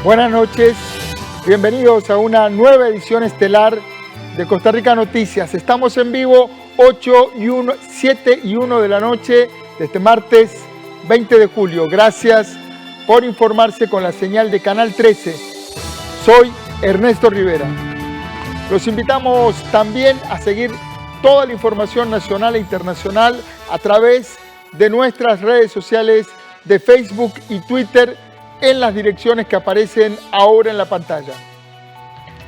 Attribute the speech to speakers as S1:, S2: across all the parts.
S1: Buenas noches, bienvenidos a una nueva edición estelar de Costa Rica Noticias. Estamos en vivo 7 y 1 de la noche de este martes 20 de julio. Gracias por informarse con la señal de Canal 13. Soy Ernesto Rivera. Los invitamos también a seguir toda la información nacional e internacional a través de nuestras redes sociales de Facebook y Twitter en las direcciones que aparecen ahora en la pantalla.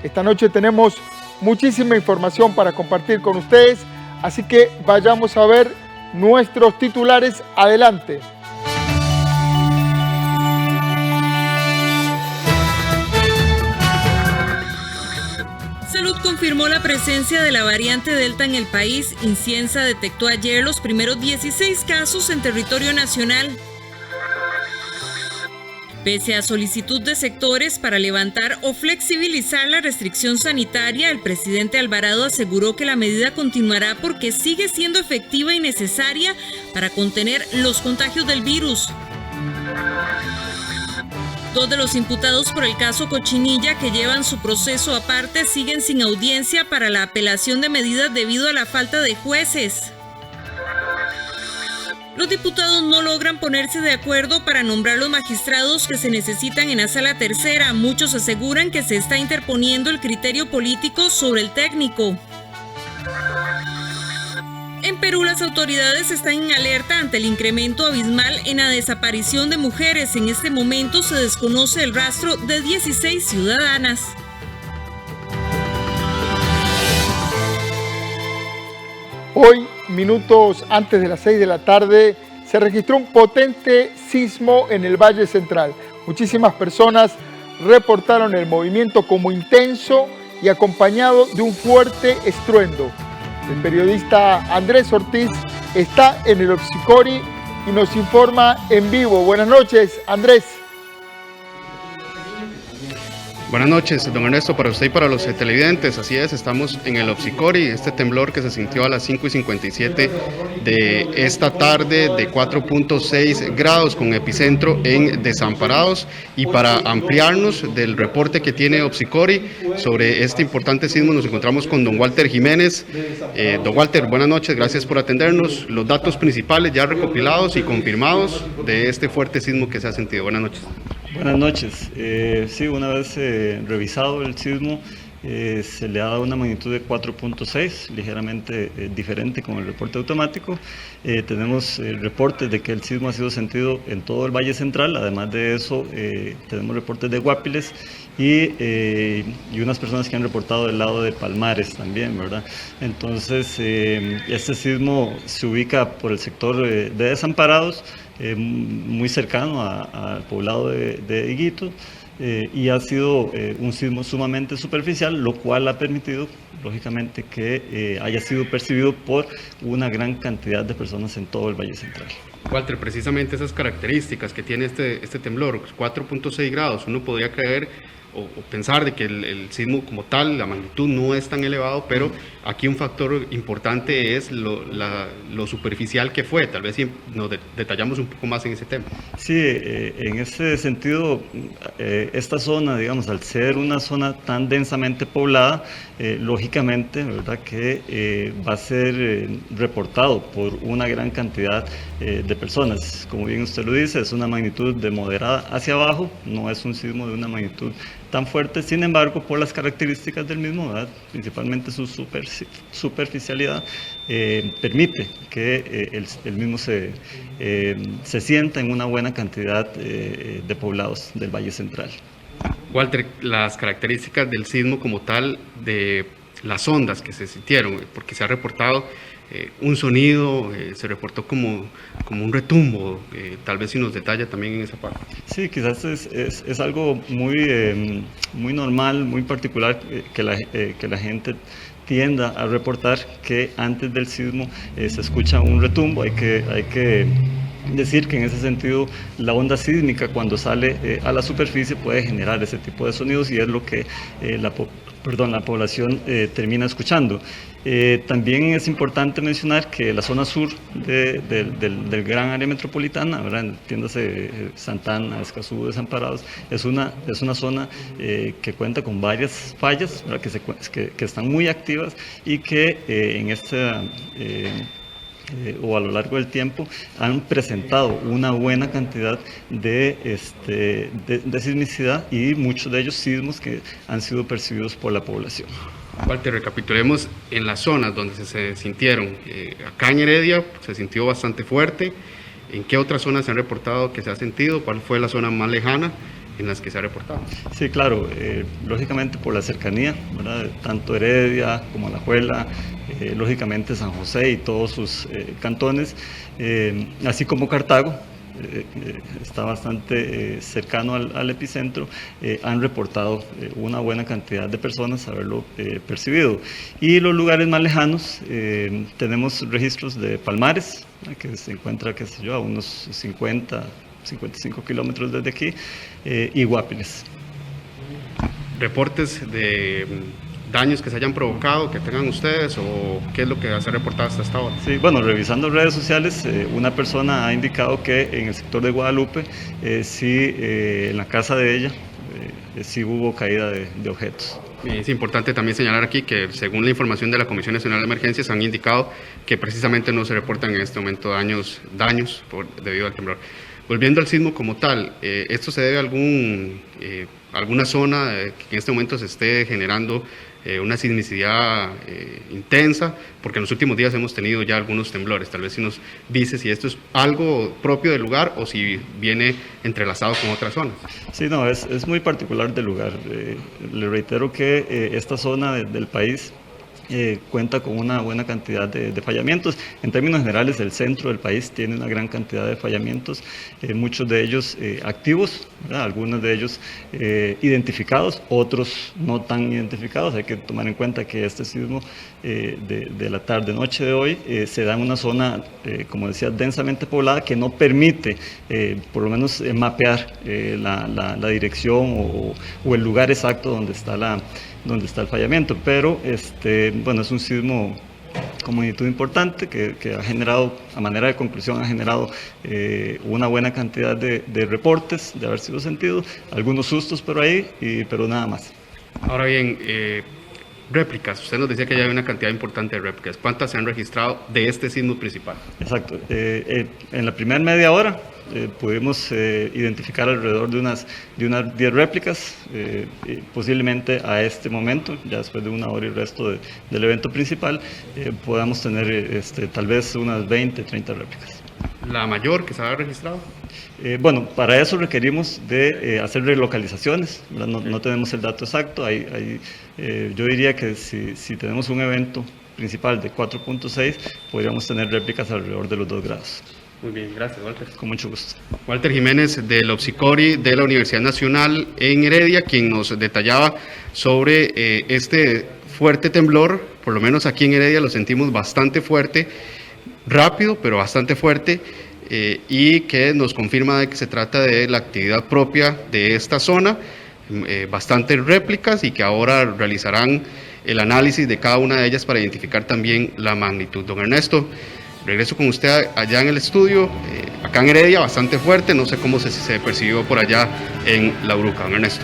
S1: Esta noche tenemos muchísima información para compartir con ustedes, así que vayamos a ver nuestros titulares. Adelante.
S2: Salud confirmó la presencia de la variante Delta en el país. Inciensa detectó ayer los primeros 16 casos en territorio nacional. Pese a solicitud de sectores para levantar o flexibilizar la restricción sanitaria, el presidente Alvarado aseguró que la medida continuará porque sigue siendo efectiva y necesaria para contener los contagios del virus. Dos de los imputados por el caso Cochinilla, que llevan su proceso aparte, siguen sin audiencia para la apelación de medidas debido a la falta de jueces. Los diputados no logran ponerse de acuerdo para nombrar los magistrados que se necesitan en la Sala Tercera. Muchos aseguran que se está interponiendo el criterio político sobre el técnico. En Perú, las autoridades están en alerta ante el incremento abismal en la desaparición de mujeres. En este momento se desconoce el rastro de 16 ciudadanas.
S1: Hoy, minutos antes de las 6 de la tarde, se registró un potente sismo en el Valle Central. Muchísimas personas reportaron el movimiento como intenso y acompañado de un fuerte estruendo. El periodista Andrés Ortiz está en el Opsicori y nos informa en vivo. Buenas noches, Andrés.
S3: Buenas noches, don Ernesto, para usted y para los televidentes. Así es, estamos en el Opsicori, este temblor que se sintió a las 5:57 de esta tarde, de 4.6 grados, con epicentro en Desamparados. Y para ampliarnos del reporte que tiene Opsicori sobre este importante sismo, nos encontramos con don Walter Jiménez. Don Walter, buenas noches, gracias por atendernos. Los datos principales ya recopilados y confirmados de este fuerte sismo que se ha sentido. Buenas noches.
S4: Buenas noches. Sí, una vez revisado el sismo, se le ha dado una magnitud de 4.6, ligeramente diferente con el reporte automático. Tenemos reportes de que el sismo ha sido sentido en todo el Valle Central. Además de eso, tenemos reportes de Guapiles y unas personas que han reportado del lado de Palmares también, ¿verdad? Entonces, este sismo se ubica por el sector de Desamparados, muy cercano al poblado de Higuito, y ha sido un sismo sumamente superficial, lo cual ha permitido, lógicamente, que haya sido percibido por una gran cantidad de personas en todo el Valle Central.
S3: Walter, precisamente esas características que tiene este temblor, 4.6 grados, uno podría creer o pensar de que el sismo como tal, la magnitud no es tan elevado, pero aquí un factor importante es lo superficial que fue. Tal vez si nos detallamos un poco más en ese tema.
S4: Sí, en ese sentido, esta zona, digamos, al ser una zona tan densamente poblada, lógicamente, ¿verdad?, que va a ser reportado por una gran cantidad de personas. Como bien usted lo dice, es una magnitud de moderada hacia abajo, no es un sismo de una magnitud tan fuerte. Sin embargo, por las características del mismo, ¿verdad?, principalmente su superficialidad, permite que el mismo se sienta en una buena cantidad de poblados del Valle Central.
S3: Walter, las características del sismo como tal, de las ondas que se sintieron, porque se ha reportado un sonido, se reportó como un retumbo, tal vez si nos detalla también en esa parte.
S4: Sí, quizás es algo muy normal, muy particular, que la gente tienda a reportar que antes del sismo se escucha un retumbo. Hay que decir que en ese sentido la onda sísmica cuando sale a la superficie puede generar ese tipo de sonidos y es lo que la población termina escuchando. También es importante mencionar que la zona sur del gran área metropolitana, ¿verdad? Entiéndase Santana, Escazú, Desamparados, es una zona que cuenta con varias fallas, ¿verdad? Que están muy activas y que en esta o a lo largo del tiempo han presentado una buena cantidad de sismicidad y muchos de ellos sismos que han sido percibidos por la población.
S3: Walter, recapitulemos en las zonas donde se sintieron. Acá en Heredia se sintió bastante fuerte. ¿En qué otras zonas se han reportado que se ha sentido? ¿Cuál fue la zona más lejana en las que se ha reportado?
S4: Sí, claro, lógicamente por la cercanía, ¿verdad? Tanto Heredia como Alajuela, lógicamente San José y todos sus cantones, así como Cartago, está bastante cercano al epicentro, han reportado una buena cantidad de personas haberlo percibido. Y los lugares más lejanos, tenemos registros de Palmares, que se encuentra, qué sé yo, a unos 55 kilómetros desde aquí, y Guapiles.
S3: ¿Reportes de daños que se hayan provocado, que tengan ustedes, o qué es lo que se ha reportado hasta ahora?
S4: Sí, bueno, revisando redes sociales, una persona ha indicado que en el sector de Guadalupe, sí, en la casa de ella, sí hubo caída de objetos.
S3: Es importante también señalar aquí que según la información de la Comisión Nacional de Emergencias han indicado que precisamente no se reportan en este momento daños debido al temblor. Volviendo al sismo como tal, ¿esto se debe a alguna zona que en este momento se esté generando una sismicidad intensa? Porque en los últimos días hemos tenido ya algunos temblores. Tal vez si nos dice si esto es algo propio del lugar o si viene entrelazado con otras zonas.
S4: Sí, no, es muy particular del lugar. Le reitero que esta zona del país cuenta con una buena cantidad de fallamientos. En términos generales, el centro del país tiene una gran cantidad de fallamientos, muchos de ellos activos, ¿verdad? Algunos de ellos identificados, otros no tan identificados. Hay que tomar en cuenta que este sismo de la tarde-noche de hoy se da en una zona, como decía, densamente poblada, que no permite, por lo menos, mapear la dirección o el lugar exacto donde está el fallamiento, pero bueno, es un sismo con magnitud importante que ha generado, a manera de conclusión, ha generado una buena cantidad de reportes de haber sido sentido, algunos sustos por ahí, pero nada más.
S3: Ahora bien, réplicas, usted nos decía que ya hay una cantidad importante de réplicas. ¿Cuántas se han registrado de este sismo principal?
S4: Exacto, en la primera media hora pudimos identificar alrededor de unas 10 réplicas, posiblemente a este momento, ya después de una hora y el resto del evento principal, podamos tener tal vez unas 20, 30 réplicas.
S3: ¿La mayor que se ha registrado?
S4: Bueno, para eso requerimos de hacer relocalizaciones, no tenemos el dato exacto, yo diría que si tenemos un evento principal de 4.6, podríamos tener réplicas alrededor de los 2 grados.
S3: Muy bien, gracias, Walter.
S4: Con mucho gusto.
S3: Walter Jiménez del Opsicori de la Universidad Nacional en Heredia, quien nos detallaba sobre este fuerte temblor. Por lo menos aquí en Heredia lo sentimos bastante fuerte, rápido, pero bastante fuerte, y que nos confirma de que se trata de la actividad propia de esta zona, bastantes réplicas, y que ahora realizarán el análisis de cada una de ellas para identificar también la magnitud. Don Ernesto, regreso con usted allá en el estudio, acá en Heredia bastante fuerte, no sé cómo se percibió por allá en La Bruca. Don Ernesto.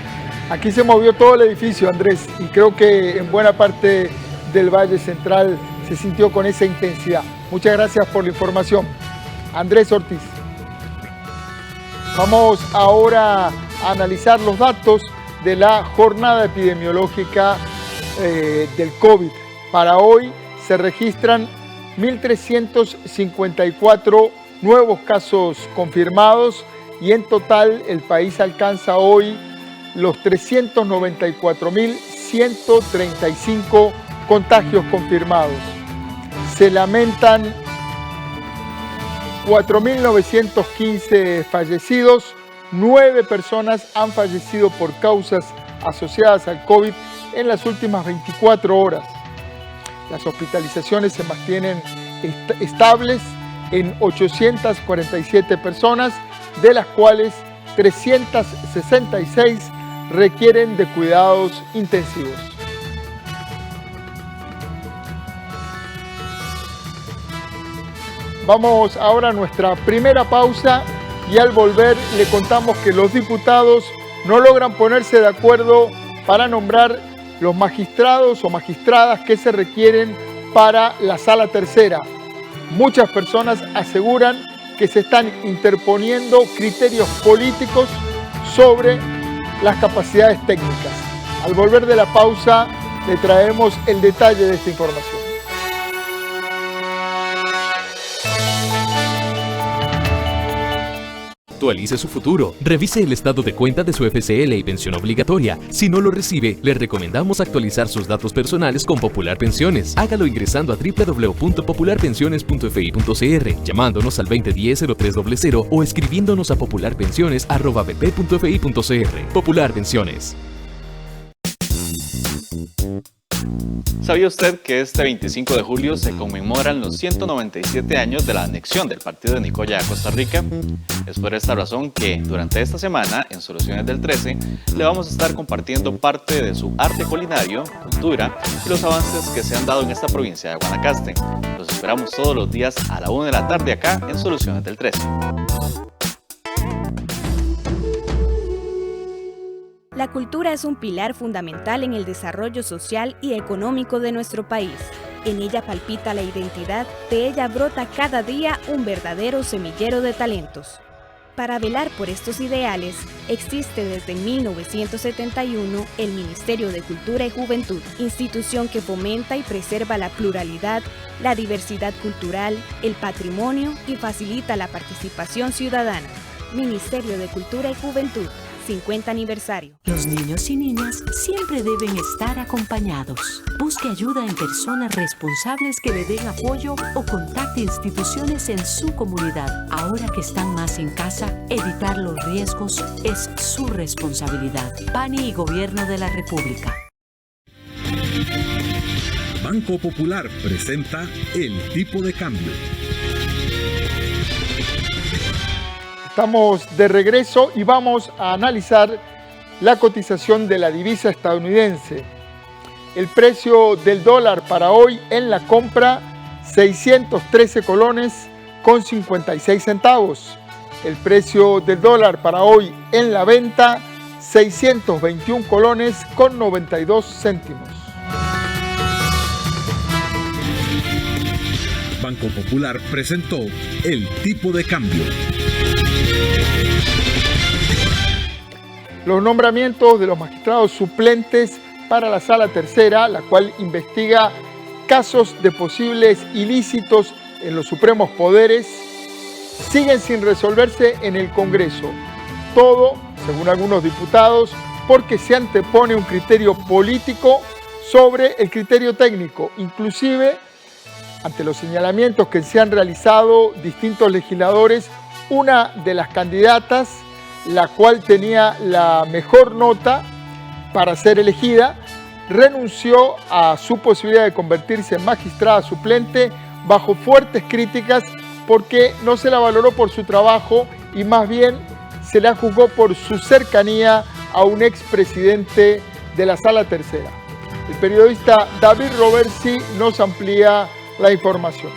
S1: Aquí se movió todo el edificio, Andrés, y creo que en buena parte del Valle Central se sintió con esa intensidad. Muchas gracias por la información, Andrés Ortiz. Vamos ahora a analizar los datos de la jornada epidemiológica del COVID. Para hoy se registran 1.354 nuevos casos confirmados y en total el país alcanza hoy los 394.135 contagios confirmados. Se lamentan 4.915 fallecidos, 9 personas han fallecido por causas asociadas al COVID en las últimas 24 horas. Las hospitalizaciones se mantienen estables en 847 personas, de las cuales 366 requieren de cuidados intensivos. Vamos ahora a nuestra primera pausa y al volver le contamos que los diputados no logran ponerse de acuerdo para nombrar los magistrados o magistradas que se requieren para la Sala Tercera. Muchas personas aseguran que se están interponiendo criterios políticos sobre las capacidades técnicas. Al volver de la pausa le traemos el detalle de esta información.
S5: Actualice su futuro. Revise el estado de cuenta de su FCL y pensión obligatoria. Si no lo recibe, le recomendamos actualizar sus datos personales con Popular Pensiones. Hágalo ingresando a www.popularpensiones.fi.cr, llamándonos al 2010-0300 o escribiéndonos a popularpensiones@bp.fi.cr. Popular Pensiones.
S6: ¿Sabía usted que este 25 de julio se conmemoran los 197 años de la anexión del partido de Nicoya a Costa Rica? Es por esta razón que durante esta semana, en Soluciones del 13, le vamos a estar compartiendo parte de su arte culinario, cultura y los avances que se han dado en esta provincia de Guanacaste. Los esperamos todos los días a la 1 de la tarde acá en Soluciones del 13.
S7: La cultura es un pilar fundamental en el desarrollo social y económico de nuestro país. En ella palpita la identidad, de ella brota cada día un verdadero semillero de talentos. Para velar por estos ideales, existe desde 1971 el Ministerio de Cultura y Juventud, institución que fomenta y preserva la pluralidad, la diversidad cultural, el patrimonio y facilita la participación ciudadana. Ministerio de Cultura y Juventud, 50 aniversario.
S8: Los niños y niñas siempre deben estar acompañados. Busque ayuda en personas responsables que le den apoyo o contacte instituciones en su comunidad. Ahora que están más en casa, evitar los riesgos es su responsabilidad. PANI y Gobierno de la República.
S9: Banco Popular presenta el tipo de cambio.
S1: Estamos de regreso y vamos a analizar la cotización de la divisa estadounidense. El precio del dólar para hoy en la compra, 613 colones con 56 centavos. El precio del dólar para hoy en la venta, 621 colones con 92 céntimos.
S9: Banco Popular presentó el tipo de cambio.
S1: Los nombramientos de los magistrados suplentes para la Sala Tercera, la cual investiga casos de posibles ilícitos en los supremos poderes, siguen sin resolverse en el Congreso. Todo, según algunos diputados, porque se antepone un criterio político sobre el criterio técnico, inclusive ante los señalamientos que se han realizado distintos legisladores. Una de las candidatas, la cual tenía la mejor nota para ser elegida, renunció a su posibilidad de convertirse en magistrada suplente bajo fuertes críticas porque no se la valoró por su trabajo y más bien se la juzgó por su cercanía a un expresidente de la Sala Tercera. El periodista David Roversi nos amplía la información.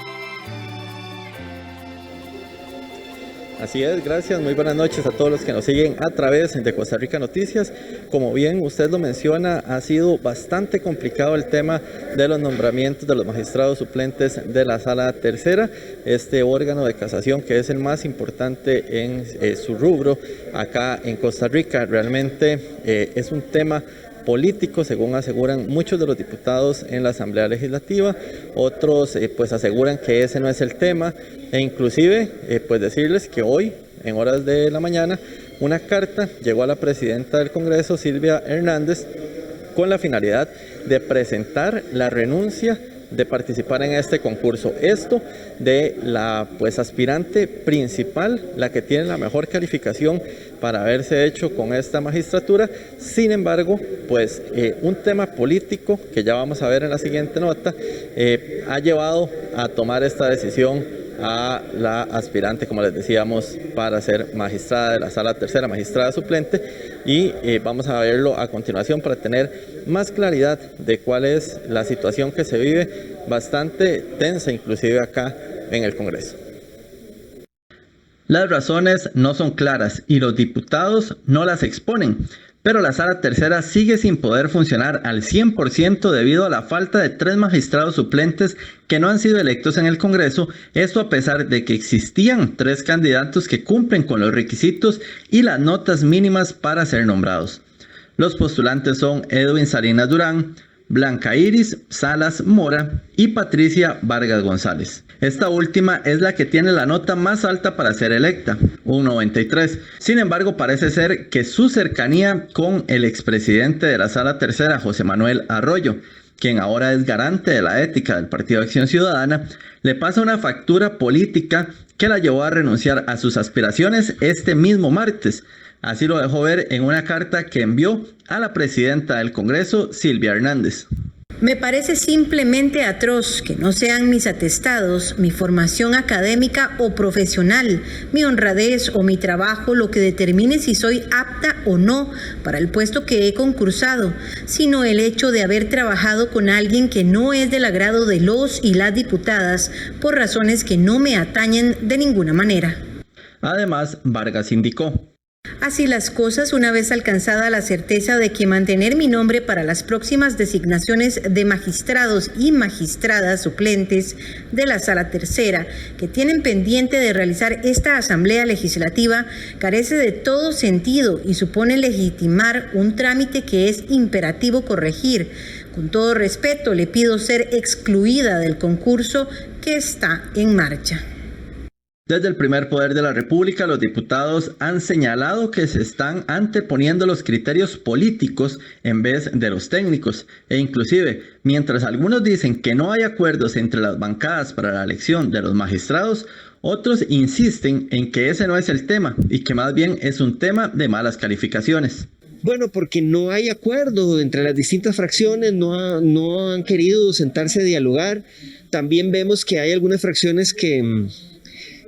S10: Así es, gracias, muy buenas noches a todos los que nos siguen a través de Costa Rica Noticias. Como bien usted lo menciona, ha sido bastante complicado el tema de los nombramientos de los magistrados suplentes de la Sala Tercera, este órgano de casación que es el más importante en su rubro acá en Costa Rica. Realmente es un tema político, según aseguran muchos de los diputados en la Asamblea Legislativa. Otros pues aseguran que ese no es el tema, e inclusive pues decirles que hoy en horas de la mañana una carta llegó a la presidenta del Congreso, Silvia Hernández, con la finalidad de presentar la renuncia de participar en este concurso. Esto de la pues aspirante principal, la que tiene la mejor calificación para haberse hecho con esta magistratura. Sin embargo, pues un tema político que ya vamos a ver en la siguiente nota ha llevado a tomar esta decisión a la aspirante, como les decíamos, para ser magistrada de la Sala Tercera, magistrada suplente, y vamos a verlo a continuación para tener más claridad de cuál es la situación que se vive, bastante tensa inclusive acá en el Congreso. Las razones no son claras y los diputados no las exponen, pero la Sala Tercera sigue sin poder funcionar al 100% debido a la falta de 3 magistrados suplentes que no han sido electos en el Congreso, esto a pesar de que existían 3 candidatos que cumplen con los requisitos y las notas mínimas para ser nombrados. Los postulantes son Edwin Salinas Durán, Blanca Iris Salas Mora y Patricia Vargas González. Esta última es la que tiene la nota más alta para ser electa, un 93. Sin embargo, parece ser que su cercanía con el expresidente de la Sala Tercera, José Manuel Arroyo, quien ahora es garante de la ética del Partido Acción Ciudadana, le pasa una factura política que la llevó a renunciar a sus aspiraciones este mismo martes. Así lo dejó ver en una carta que envió a la presidenta del Congreso, Silvia Hernández.
S11: Me parece simplemente atroz que no sean mis atestados, mi formación académica o profesional, mi honradez o mi trabajo lo que determine si soy apta o no para el puesto que he concursado, sino el hecho de haber trabajado con alguien que no es del agrado de los y las diputadas por razones que no me atañen de ninguna manera.
S10: Además, Vargas indicó:
S11: así las cosas, una vez alcanzada la certeza de que mantener mi nombre para las próximas designaciones de magistrados y magistradas suplentes de la Sala Tercera, que tienen pendiente de realizar esta Asamblea Legislativa, carece de todo sentido y supone legitimar un trámite que es imperativo corregir. Con todo respeto, le pido ser excluida del concurso que está en marcha.
S10: Desde el primer poder de la República, los diputados han señalado que se están anteponiendo los criterios políticos en vez de los técnicos. E inclusive, mientras algunos dicen que no hay acuerdos entre las bancadas para la elección de los magistrados, otros insisten en que ese no es el tema y que más bien es un tema de malas calificaciones.
S12: Bueno, porque no hay acuerdo entre las distintas fracciones, no han querido sentarse a dialogar. También vemos que hay algunas fracciones que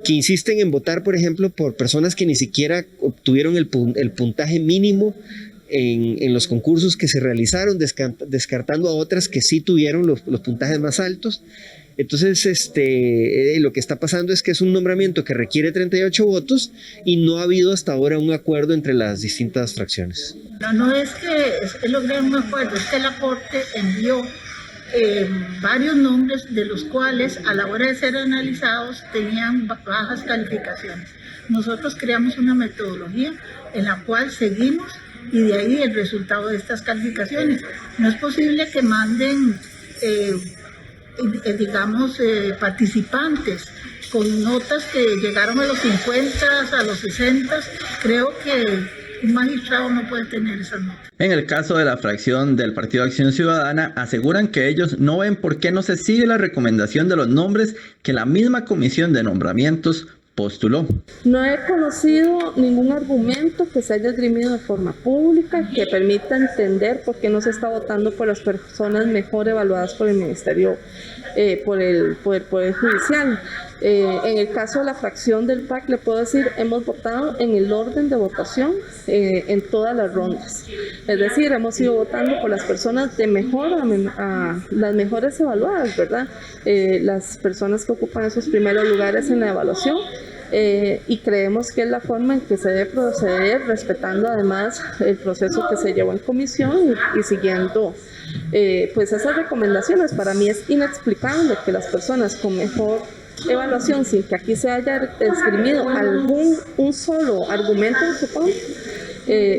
S12: insisten en votar, por ejemplo, por personas que ni siquiera obtuvieron el puntaje mínimo en los concursos que se realizaron, descartando a otras que sí tuvieron los puntajes más altos. Entonces, lo que está pasando es que es un nombramiento que requiere 38 votos y no ha habido hasta ahora un acuerdo entre las distintas fracciones.
S13: No es que lograr un acuerdo, es que la Corte envió varios nombres de los cuales a la hora de ser analizados tenían bajas calificaciones. Nosotros creamos una metodología en la cual seguimos y de ahí el resultado de estas calificaciones. No es posible que manden participantes con notas que llegaron a los 50, a los 60. Creo que un magistrado no puede tener esas notas.
S10: En el caso de la fracción del Partido Acción Ciudadana, aseguran que ellos no ven por qué no se sigue la recomendación de los nombres que la misma comisión de nombramientos postuló.
S14: No he conocido ningún argumento que se haya esgrimido de forma pública que permita entender por qué no se está votando por las personas mejor evaluadas por el Ministerio, por el Poder Judicial. En el caso de la fracción del PAC, le puedo decir, hemos votado en el orden de votación en todas las rondas. Es decir, hemos ido votando por las personas de mejor a las mejores evaluadas, ¿verdad? Las personas que ocupan esos primeros lugares en la evaluación. Y creemos que es la forma en que se debe proceder, respetando además el proceso que se llevó en comisión y siguiendo pues esas recomendaciones. Para mí es inexplicable que las personas con mejor evaluación, sin que aquí se haya esgrimido un solo argumento en su contra,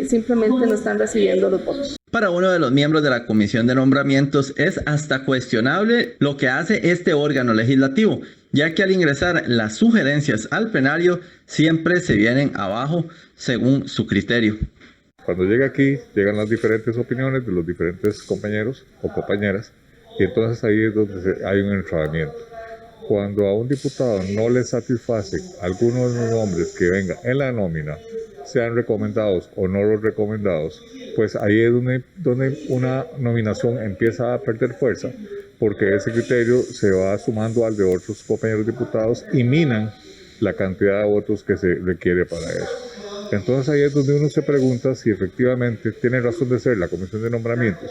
S14: simplemente no están recibiendo los votos.
S10: Para uno de los miembros de la Comisión de Nombramientos es hasta cuestionable lo que hace este órgano legislativo, ya que al ingresar las sugerencias al plenario siempre se vienen abajo según su criterio.
S15: Cuando llega aquí, llegan las diferentes opiniones de los diferentes compañeros o compañeras y entonces ahí es donde hay un entrabamiento. Cuando a un diputado no le satisface alguno de los nombres que venga en la nómina, sean recomendados o no los recomendados, pues ahí es donde una nominación empieza a perder fuerza, porque ese criterio se va sumando al de otros compañeros diputados y minan la cantidad de votos que se requiere para eso. Entonces ahí es donde uno se pregunta si efectivamente tiene razón de ser la comisión de nombramientos,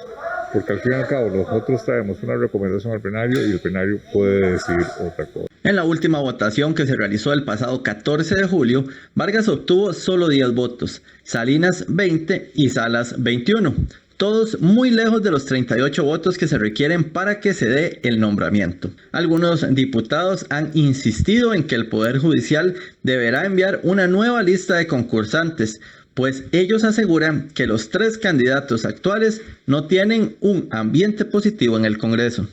S15: porque al fin y al cabo nosotros traemos una recomendación al plenario y el plenario puede decidir otra cosa.
S10: En la última votación que se realizó el pasado 14 de julio, Vargas obtuvo solo 10 votos, Salinas 20 y Salas 21, todos muy lejos de los 38 votos que se requieren para que se dé el nombramiento. Algunos diputados han insistido en que el Poder Judicial deberá enviar una nueva lista de concursantes, pues ellos aseguran que los 3 candidatos actuales no tienen un ambiente positivo en el Congreso.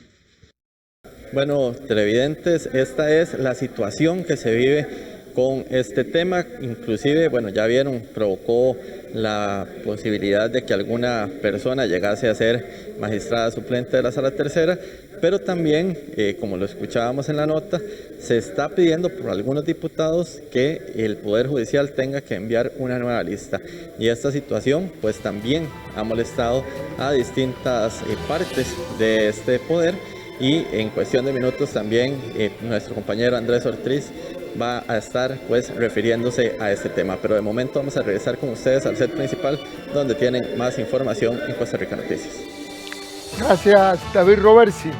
S10: Bueno, televidentes, esta es la situación que se vive con este tema. Inclusive, bueno, ya vieron, provocó la posibilidad de que alguna persona llegase a ser magistrada suplente de la Sala Tercera, pero también, como lo escuchábamos en la nota, se está pidiendo por algunos diputados que el Poder Judicial tenga que enviar una nueva lista. Y esta situación, pues también ha molestado a distintas partes de este poder. Y en cuestión de minutos también nuestro compañero Andrés Ortiz va a estar pues refiriéndose a este tema. Pero de momento vamos a regresar con ustedes al set principal, donde tienen más información en Costa Rica Noticias.
S1: Gracias, David Roversi.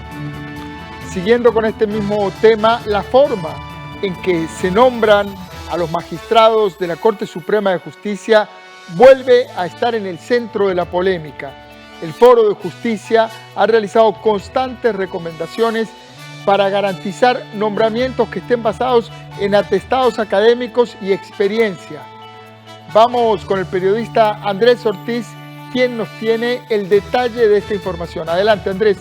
S1: Siguiendo con este mismo tema, la forma en que se nombran a los magistrados de la Corte Suprema de Justicia vuelve a estar en el centro de la polémica. El Foro de Justicia ha realizado constantes recomendaciones para garantizar nombramientos que estén basados en atestados académicos y experiencia. Vamos con el periodista Andrés Ortiz, quien nos tiene el detalle de esta información. Adelante, Andrés.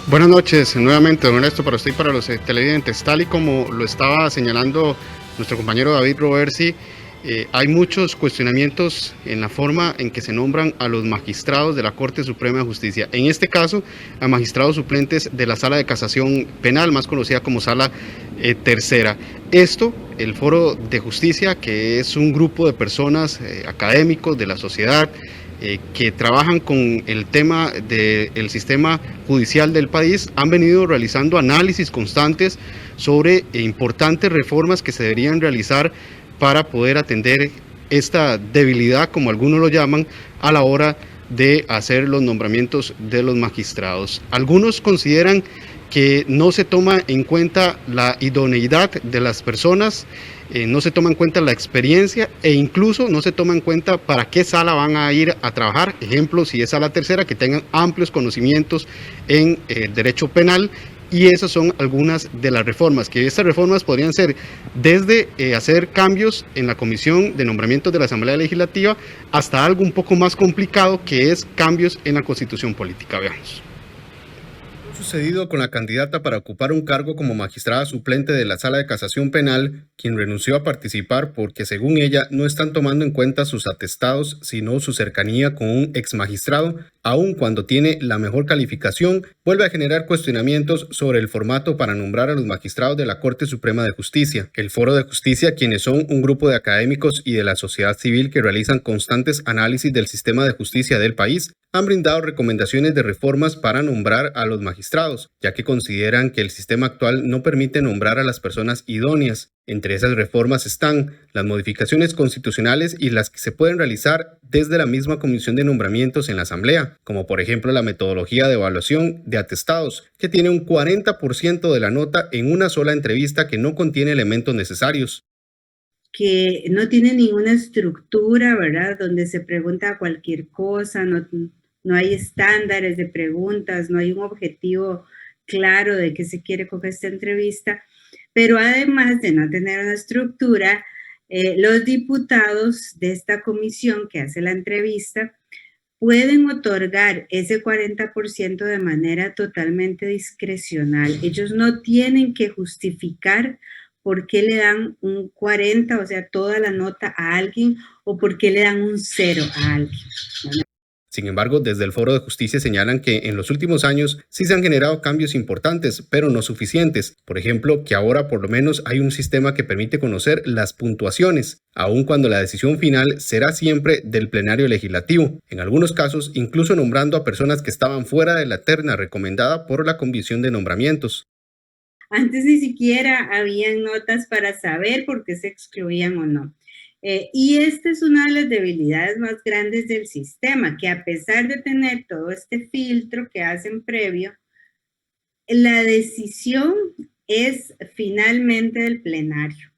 S3: Buenas noches, nuevamente, don Ernesto, para usted y para los televidentes. Tal y como lo estaba señalando nuestro compañero David Roversi, hay muchos cuestionamientos en la forma en que se nombran a los magistrados de la Corte Suprema de Justicia. En este caso, a magistrados suplentes de la Sala de Casación Penal, más conocida como Sala Tercera. Esto, el Foro de Justicia, que es un grupo de personas académicos de la sociedad, que trabajan con el tema del sistema judicial del país, han venido realizando análisis constantes sobre importantes reformas que se deberían realizar para poder atender esta debilidad, como algunos lo llaman, a la hora de hacer los nombramientos de los magistrados. Algunos consideran que no se toma en cuenta la idoneidad de las personas, no se toma en cuenta la experiencia e incluso no se toma en cuenta para qué sala van a ir a trabajar. Ejemplo, si es Sala Tercera, que tengan amplios conocimientos en derecho penal. Y esas son algunas de las reformas, que estas reformas podrían ser desde hacer cambios en la Comisión de Nombramientos de la Asamblea Legislativa hasta algo un poco más complicado, que es cambios en la Constitución Política. Veamos.
S16: Sucedido con la candidata para ocupar un cargo como magistrada suplente de la Sala de Casación Penal, quien renunció a participar porque, según ella, no están tomando en cuenta sus atestados, sino su cercanía con un exmagistrado, aun cuando tiene la mejor calificación, vuelve a generar cuestionamientos sobre el formato para nombrar a los magistrados de la Corte Suprema de Justicia. El Foro de Justicia, quienes son un grupo de académicos y de la sociedad civil que realizan constantes análisis del sistema de justicia del país, han brindado recomendaciones de reformas para nombrar a los magistrados, ya que consideran que el sistema actual no permite nombrar a las personas idóneas. Entre esas reformas están las modificaciones constitucionales y las que se pueden realizar desde la misma Comisión de Nombramientos en la Asamblea, como por ejemplo la metodología de evaluación de atestados, que tiene un 40% de la nota en una sola entrevista que no contiene elementos necesarios.
S17: Que no tiene ninguna estructura, ¿verdad? Donde se pregunta cualquier cosa, no hay estándares de preguntas, no hay un objetivo claro de qué se quiere con esta entrevista. Pero además de no tener una estructura, los diputados de esta comisión que hace la entrevista pueden otorgar ese 40% de manera totalmente discrecional. Ellos no tienen que justificar por qué le dan un 40, o sea, toda la nota a alguien, o por qué le dan un 0 a alguien.
S16: Sin embargo, desde el Foro de Justicia señalan que en los últimos años sí se han generado cambios importantes, pero no suficientes. Por ejemplo, que ahora por lo menos hay un sistema que permite conocer las puntuaciones, aun cuando la decisión final será siempre del plenario legislativo, en algunos casos incluso nombrando a personas que estaban fuera de la terna recomendada por la Comisión de Nombramientos.
S17: Antes ni siquiera habían notas para saber por qué se excluían o no. Y esta es una de las debilidades más grandes del sistema, que a pesar de tener todo este filtro que hacen previo, la decisión es finalmente del plenario.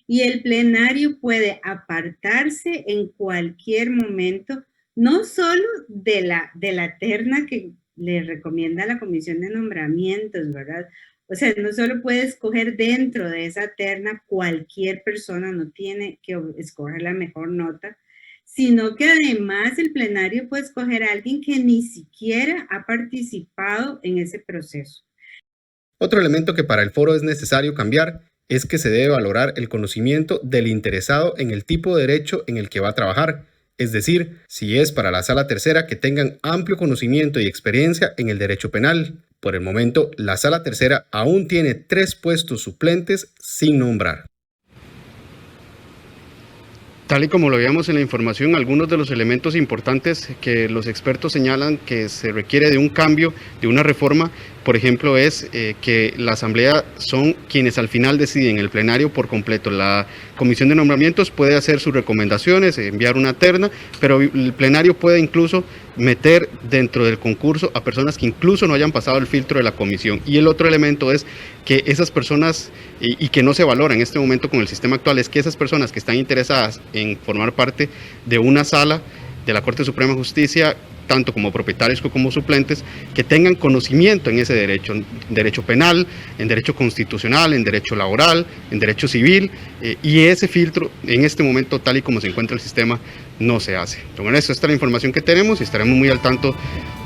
S17: Y el plenario puede apartarse en cualquier momento, no solo de la terna que le recomienda la Comisión de Nombramientos, ¿verdad? O sea, no solo puede escoger dentro de esa terna cualquier persona, no tiene que escoger la mejor nota, sino que además el plenario puede escoger a alguien que ni siquiera ha participado en ese proceso.
S16: Otro elemento que para el foro es necesario cambiar es que se debe valorar el conocimiento del interesado en el tipo de derecho en el que va a trabajar. Es decir, si es para la Sala Tercera, que tengan amplio conocimiento y experiencia en el derecho penal. Por el momento, la Sala Tercera aún tiene 3 puestos suplentes sin nombrar.
S3: Tal y como lo veíamos en la información, algunos de los elementos importantes que los expertos señalan que se requiere de un cambio, de una reforma, por ejemplo, es que la Asamblea son quienes al final deciden, el plenario por completo. La Comisión de Nombramientos puede hacer sus recomendaciones, enviar una terna, pero el plenario puede incluso meter dentro del concurso a personas que incluso no hayan pasado el filtro de la comisión. Y el otro elemento es que esas personas, y que no se valora en este momento con el sistema actual, es que esas personas que están interesadas en formar parte de una sala de la Corte Suprema de Justicia, tanto como propietarios como suplentes, que tengan conocimiento en ese derecho, en derecho penal, en derecho constitucional, en derecho laboral, en derecho civil, y ese filtro en este momento, tal y como se encuentra el sistema, no se hace. Bueno, esta es la información que tenemos y estaremos muy al tanto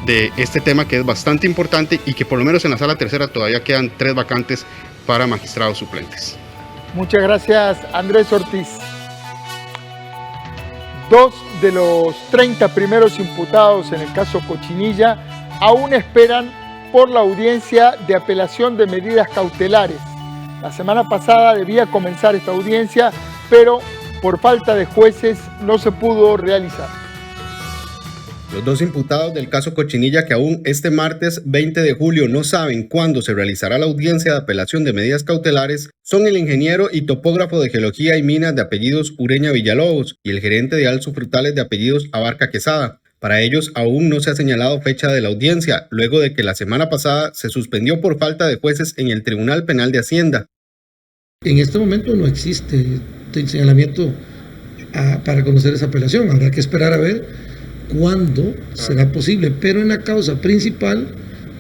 S3: de este tema, que es bastante importante y que por lo menos en la Sala Tercera todavía quedan 3 vacantes para magistrados suplentes.
S1: Muchas gracias, Andrés Ortiz. 2 de los 30 primeros imputados en el caso Cochinilla aún esperan por la audiencia de apelación de medidas cautelares. La semana pasada debía comenzar esta audiencia, pero por falta de jueces no se pudo realizar.
S16: Los 2 imputados del caso Cochinilla, que aún este martes 20 de julio no saben cuándo se realizará la audiencia de apelación de medidas cautelares, son el ingeniero y topógrafo de geología y minas de apellidos Ureña Villalobos y el gerente de Alzo Frutales de apellidos Abarca Quesada. Para ellos aún no se ha señalado fecha de la audiencia, luego de que la semana pasada se suspendió por falta de jueces en el Tribunal Penal de Hacienda.
S18: En este momento no existe señalamiento para conocer esa apelación, habrá que esperar a ver cuándo será posible, pero en la causa principal,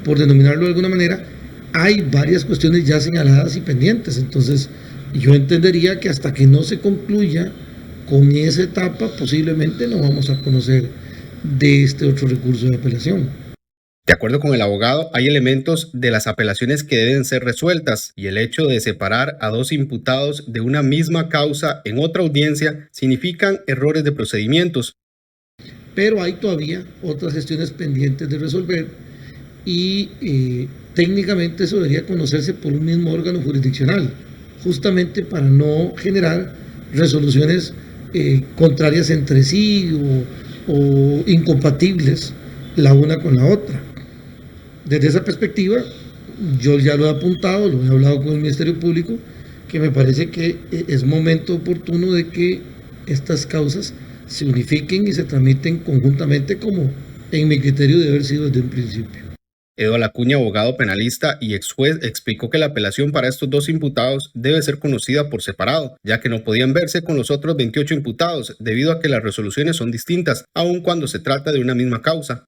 S18: por denominarlo de alguna manera, hay varias cuestiones ya señaladas y pendientes. Entonces yo entendería que hasta que no se concluya con esa etapa, posiblemente no vamos a conocer de este otro recurso de apelación.
S16: De acuerdo con el abogado, hay elementos de las apelaciones que deben ser resueltas, y el hecho de separar a 2 imputados de una misma causa en otra audiencia significan errores de procedimientos.
S18: Pero hay todavía otras gestiones pendientes de resolver y técnicamente eso debería conocerse por un mismo órgano jurisdiccional, justamente para no generar resoluciones contrarias entre sí o incompatibles la una con la otra. Desde esa perspectiva, yo ya lo he apuntado, lo he hablado con el Ministerio Público, que me parece que es momento oportuno de que estas causas se unifiquen y se tramiten conjuntamente, como en mi criterio debe haber sido desde un principio.
S16: Eduardo Acuña, abogado penalista y ex juez, explicó que la apelación para estos 2 imputados debe ser conocida por separado, ya que no podían verse con los otros 28 imputados, debido a que las resoluciones son distintas, aun cuando se trata de una misma causa.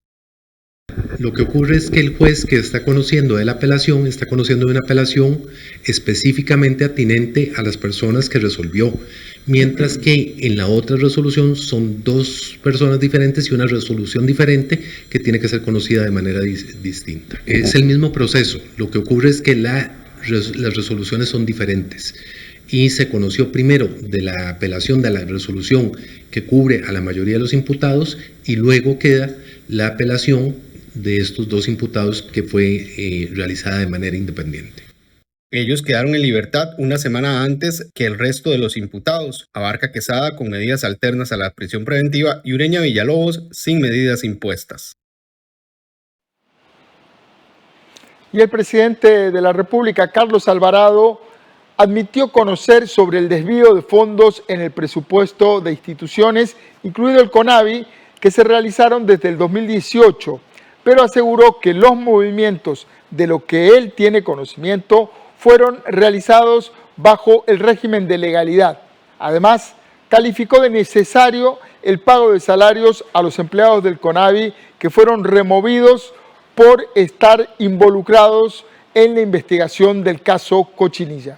S19: Lo que ocurre es que el juez que está conociendo de la apelación está conociendo de una apelación específicamente atinente a las personas que resolvió, mientras que en la otra resolución son 2 personas diferentes y una resolución diferente que tiene que ser conocida de manera distinta. Es el mismo proceso, lo que ocurre es que las resoluciones son diferentes. y se conoció primero de la apelación de la resolución que cubre a la mayoría de los imputados y luego queda la apelación de estos 2 imputados que fue realizada de manera independiente.
S16: Ellos quedaron en libertad una semana antes que el resto de los imputados, Abarca Quesada con medidas alternas a la prisión preventiva y Ureña Villalobos sin medidas impuestas.
S1: Y el presidente de la República, Carlos Alvarado, admitió conocer sobre el desvío de fondos en el presupuesto de instituciones, incluido el CONAVI, que se realizaron desde el 2018, pero aseguró que los movimientos de lo que él tiene conocimiento fueron realizados bajo el régimen de legalidad. Además, calificó de necesario el pago de salarios a los empleados del CONAVI que fueron removidos por estar involucrados en la investigación del caso Cochinilla.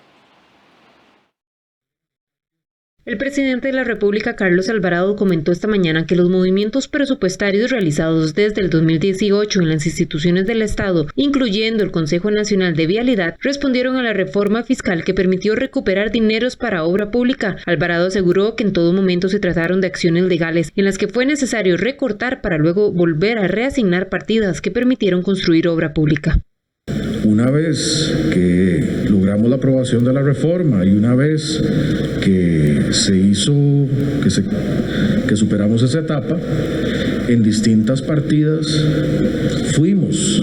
S2: El presidente de la República, Carlos Alvarado, comentó esta mañana que los movimientos presupuestarios realizados desde el 2018 en las instituciones del Estado, incluyendo el Consejo Nacional de Vialidad, respondieron a la reforma fiscal que permitió recuperar dineros para obra pública. Alvarado aseguró que en todo momento se trataron de acciones legales en las que fue necesario recortar para luego volver a reasignar partidas que permitieron construir obra pública.
S20: Una vez que logramos la aprobación de la reforma y una vez que se hizo, que superamos esa etapa, en distintas partidas fuimos,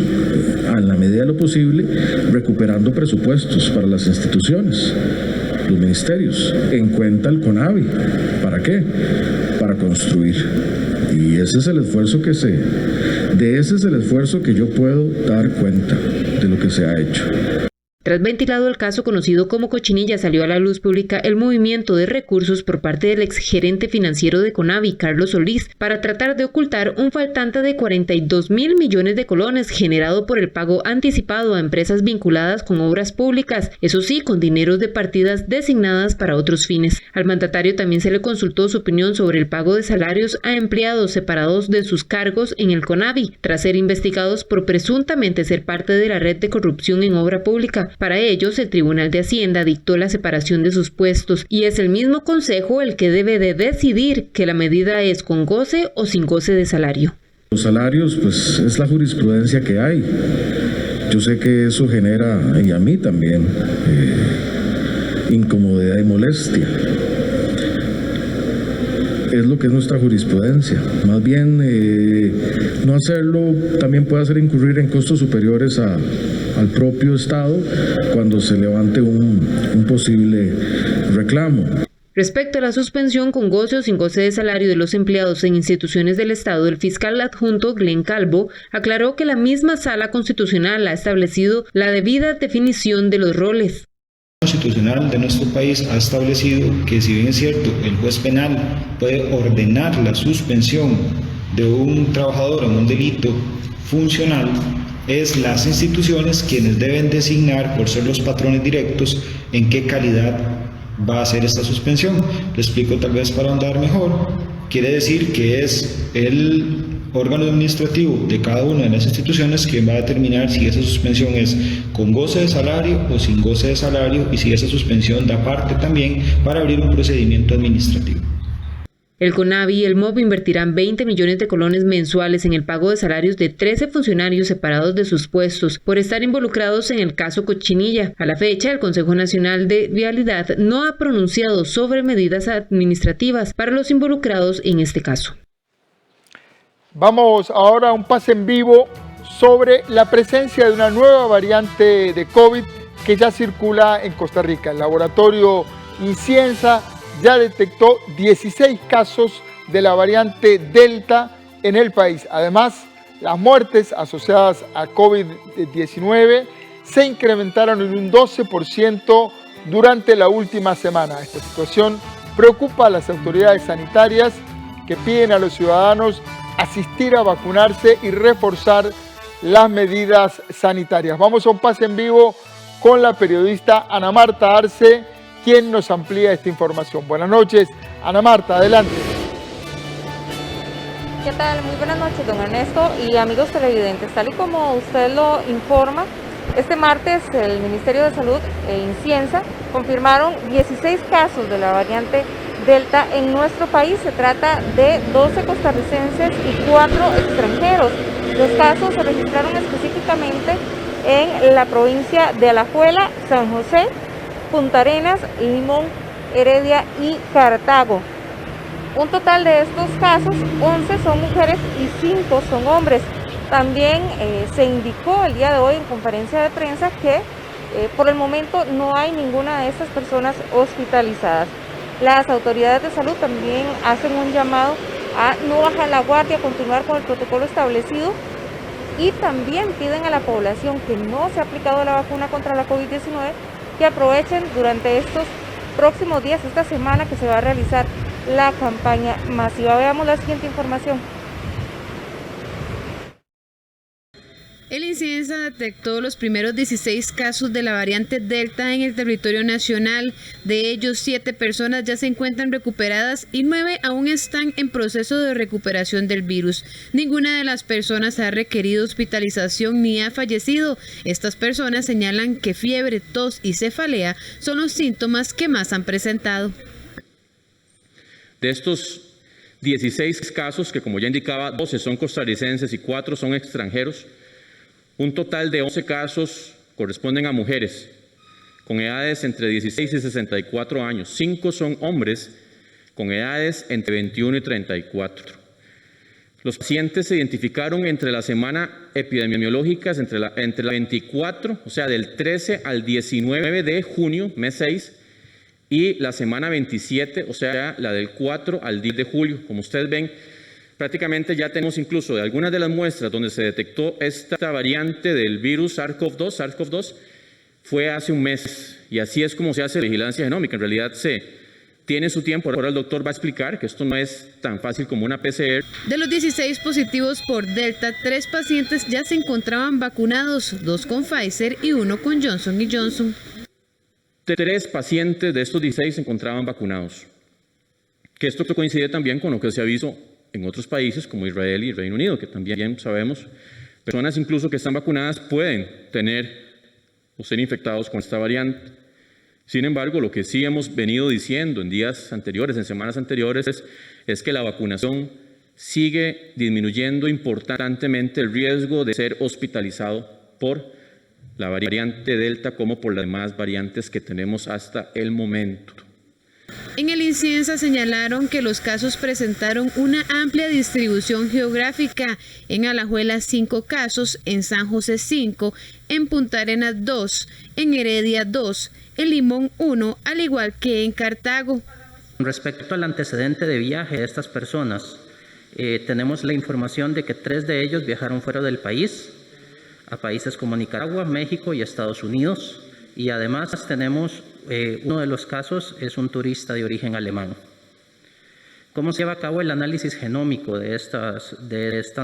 S20: a la medida de lo posible, recuperando presupuestos para las instituciones, los ministerios, en cuenta el CONAVI. ¿Para qué? Para construir. Y ese es el esfuerzo que yo puedo dar cuenta de lo que se ha hecho.
S2: Tras ventilado el caso conocido como Cochinilla, salió a la luz pública el movimiento de recursos por parte del exgerente financiero de CONAVI, Carlos Solís, para tratar de ocultar un faltante de 42.000 millones de colones generado por el pago anticipado a empresas vinculadas con obras públicas, eso sí, con dineros de partidas designadas para otros fines. Al mandatario también se le consultó su opinión sobre el pago de salarios a empleados separados de sus cargos en el CONAVI, tras ser investigados por presuntamente ser parte de la red de corrupción en obra pública. Para ellos, el Tribunal de Hacienda dictó la separación de sus puestos y es el mismo Consejo el que debe de decidir que la medida es con goce o sin goce de salario.
S20: Los salarios, pues es la jurisprudencia que hay. Yo sé que eso genera, y a mí también, incomodidad y molestia. Es lo que es nuestra jurisprudencia. Más bien, no hacerlo también puede hacer incurrir en costos superiores al propio Estado cuando se levante un posible reclamo.
S2: Respecto a la suspensión con goce o sin goce de salario de los empleados en instituciones del Estado, el fiscal adjunto Glenn Calvo aclaró que la misma Sala Constitucional ha establecido la debida definición de los roles.
S21: El Constitucional de nuestro país ha establecido que, si bien es cierto, el juez penal puede ordenar la suspensión de un trabajador en un delito funcional, es las instituciones quienes deben designar, por ser los patrones directos, en qué calidad va a hacer esta suspensión. Le explico tal vez para andar mejor. Quiere decir que es el órgano administrativo de cada una de las instituciones quien va a determinar si esa suspensión es con goce de salario o sin goce de salario y si esa suspensión da parte también para abrir un procedimiento administrativo.
S2: El CONAVI y el MOB invertirán 20 millones de colones mensuales en el pago de salarios de 13 funcionarios separados de sus puestos por estar involucrados en el caso Cochinilla. A la fecha, el Consejo Nacional de Vialidad no ha pronunciado sobre medidas administrativas para los involucrados en este caso.
S1: Vamos ahora a un pase en vivo sobre la presencia de una nueva variante de COVID que ya circula en Costa Rica. El laboratorio Inciensa ya detectó 16 casos de la variante Delta en el país. Además, las muertes asociadas a COVID-19 se incrementaron en un 12% durante la última semana. Esta situación preocupa a las autoridades sanitarias que piden a los ciudadanos asistir a vacunarse y reforzar las medidas sanitarias. Vamos a un pase en vivo con la periodista Ana Marta Arce, quien nos amplía esta información. Buenas noches, Ana Marta, adelante.
S22: ¿Qué tal? Muy buenas noches, don Ernesto y amigos televidentes. Tal y como usted lo informa,
S4: Este martes el Ministerio de Salud e Inciensa confirmaron 16 casos de la variante Delta en nuestro país. Se trata de 12 costarricenses y 4 extranjeros. Los casos se registraron específicamente en la provincia de Alajuela, San José, Punta Arenas, Limón, Heredia y Cartago. Un total de estos casos, 11 son mujeres y 5 son hombres. También se indicó el día de hoy en conferencia de prensa que por el momento no hay ninguna de estas personas hospitalizadas. Las autoridades de salud también hacen un llamado a no bajar la guardia, a continuar con el protocolo establecido y también piden a la población que no se ha aplicado la vacuna contra la COVID-19 que aprovechen durante estos próximos días, esta semana que se va a realizar la campaña masiva. Veamos la siguiente información.
S2: El Inciensa detectó los primeros 16 casos de la variante Delta en el territorio nacional. De ellos, 7 personas ya se encuentran recuperadas y 9 aún están en proceso de recuperación del virus. Ninguna de las personas ha requerido hospitalización ni ha fallecido. Estas personas señalan que fiebre, tos y cefalea son los síntomas que más han presentado.
S22: De estos 16 casos, que como ya indicaba, 12 son costarricenses y 4 son extranjeros, un total de 11 casos corresponden a mujeres con edades entre 16 y 64 años. 5 son hombres con edades entre 21 y 34. Los pacientes se identificaron entre la semana epidemiológica, entre la 24, o sea, del 13 al 19 de junio, mes 6, y la semana 27, o sea, la del 4 al 10 de julio. Como ustedes ven, prácticamente ya tenemos incluso de algunas de las muestras donde se detectó esta variante del virus SARS-CoV-2 fue hace un mes, y así es como se hace vigilancia genómica. En realidad tiene su tiempo. Ahora el doctor va a explicar que esto no es tan fácil como una PCR.
S2: De los 16 positivos por Delta, 3 pacientes ya se encontraban vacunados, 2 con Pfizer y 1 con Johnson & Johnson.
S22: 3 pacientes de estos 16 se encontraban vacunados. Que esto coincide también con lo que se ha visto en otros países como Israel y Reino Unido, que también sabemos, personas incluso que están vacunadas pueden tener o ser infectados con esta variante. Sin embargo, lo que sí hemos venido diciendo en días anteriores, en semanas anteriores, es que la vacunación sigue disminuyendo importantemente el riesgo de ser hospitalizado por la variante Delta como por las demás variantes que tenemos hasta el momento.
S2: En el Inciensa señalaron que los casos presentaron una amplia distribución geográfica. En Alajuela 5 casos, en San José 5, en Punta Arenas 2, en Heredia 2, en Limón 1, al igual que en Cartago.
S23: Respecto al antecedente de viaje de estas personas, tenemos la información de que 3 de ellos viajaron fuera del país, a países como Nicaragua, México y Estados Unidos. Y además tenemos uno de los casos es un turista de origen alemán. ¿Cómo se lleva a cabo el análisis genómico de estas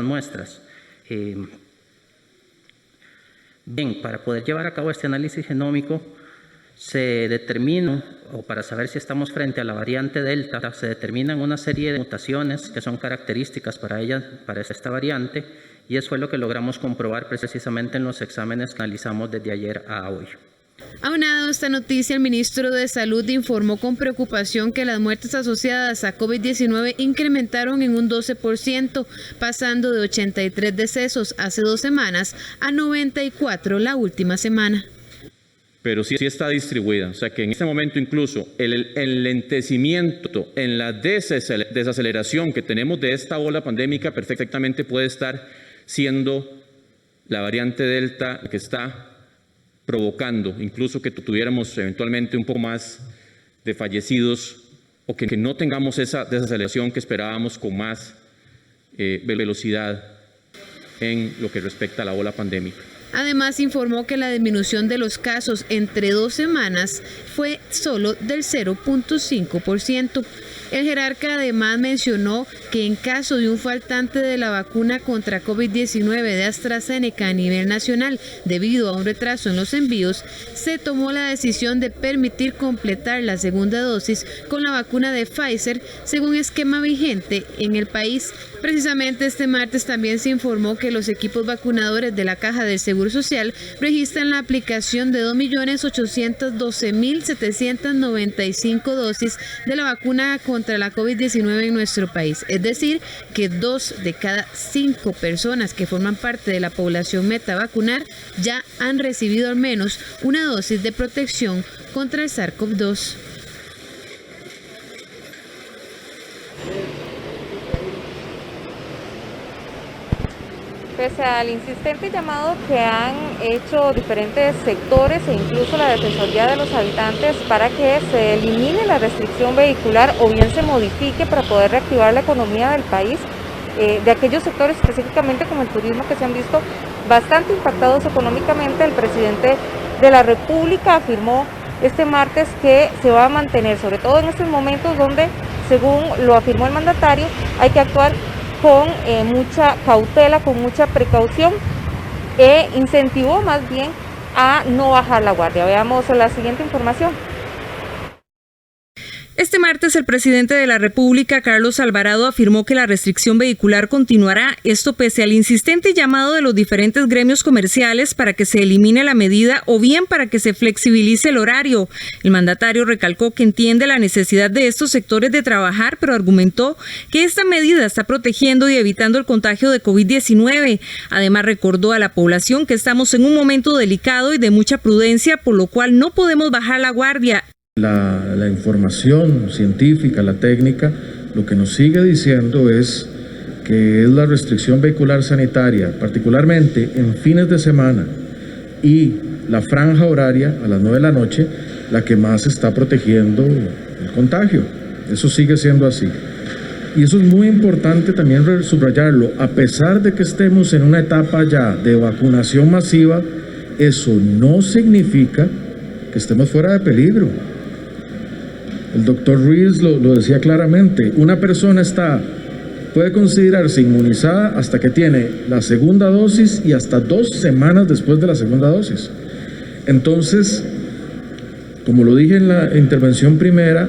S23: muestras? Bien, para poder llevar a cabo este análisis genómico se determina, o para saber si estamos frente a la variante Delta, se determinan una serie de mutaciones que son características para esta variante, y eso fue lo que logramos comprobar precisamente en los exámenes que analizamos desde ayer a hoy.
S2: Aunado a esta noticia, el ministro de Salud informó con preocupación que las muertes asociadas a COVID-19 incrementaron en un 12%, pasando de 83 decesos hace 2 semanas a 94 la última semana.
S22: Pero sí está distribuida, o sea que en este momento incluso el lentecimiento en la desaceleración que tenemos de esta ola pandémica perfectamente puede estar siendo la variante Delta que está provocando incluso que tuviéramos eventualmente un poco más de fallecidos o que no tengamos esa desaceleración que esperábamos con más velocidad en lo que respecta a la ola pandémica.
S2: Además, informó que la disminución de los casos entre 2 semanas fue solo del 0.5%. El jerarca además mencionó que en caso de un faltante de la vacuna contra COVID-19 de AstraZeneca a nivel nacional, debido a un retraso en los envíos, se tomó la decisión de permitir completar la segunda dosis con la vacuna de Pfizer según esquema vigente en el país. Precisamente este martes también se informó que los equipos vacunadores de la Caja del Seguro
S5: Seguro Social registran la aplicación de 2.812.795 dosis de la vacuna contra la COVID-19 en nuestro país. Es decir, que 2 de cada 5 personas que forman parte de la población meta a vacunar ya han recibido al menos una dosis de protección contra el SARS-CoV-2.
S4: Pese al insistente llamado que han hecho diferentes sectores e incluso la Defensoría de los Habitantes para que se elimine la restricción vehicular o bien se modifique para poder reactivar la economía del país, de aquellos sectores específicamente como el turismo que se han visto bastante impactados económicamente, el presidente de la República afirmó este martes que se va a mantener, sobre todo en estos momentos donde, según lo afirmó el mandatario, hay que actuar con mucha cautela, con mucha precaución, e incentivó más bien a no bajar la guardia. Veamos la siguiente información.
S2: Este martes, el presidente de la República, Carlos Alvarado, afirmó que la restricción vehicular continuará, esto pese al insistente llamado de los diferentes gremios comerciales para que se elimine la medida o bien para que se flexibilice el horario. El mandatario recalcó que entiende la necesidad de estos sectores de trabajar, pero argumentó que esta medida está protegiendo y evitando el contagio de COVID-19. Además, recordó a la población que estamos en un momento delicado y de mucha prudencia, por lo cual no podemos bajar la guardia.
S20: La información científica, la técnica, lo que nos sigue diciendo es que es la restricción vehicular sanitaria, particularmente en fines de semana y la franja horaria a las 9 de la noche, la que más está protegiendo el contagio. Eso sigue siendo así. Y eso es muy importante también subrayarlo. A pesar de que estemos en una etapa ya de vacunación masiva, eso no significa que estemos fuera de peligro. El doctor Ruiz lo decía claramente, una persona puede considerarse inmunizada hasta que tiene la segunda dosis y hasta 2 semanas después de la segunda dosis. Entonces, como lo dije en la intervención primera,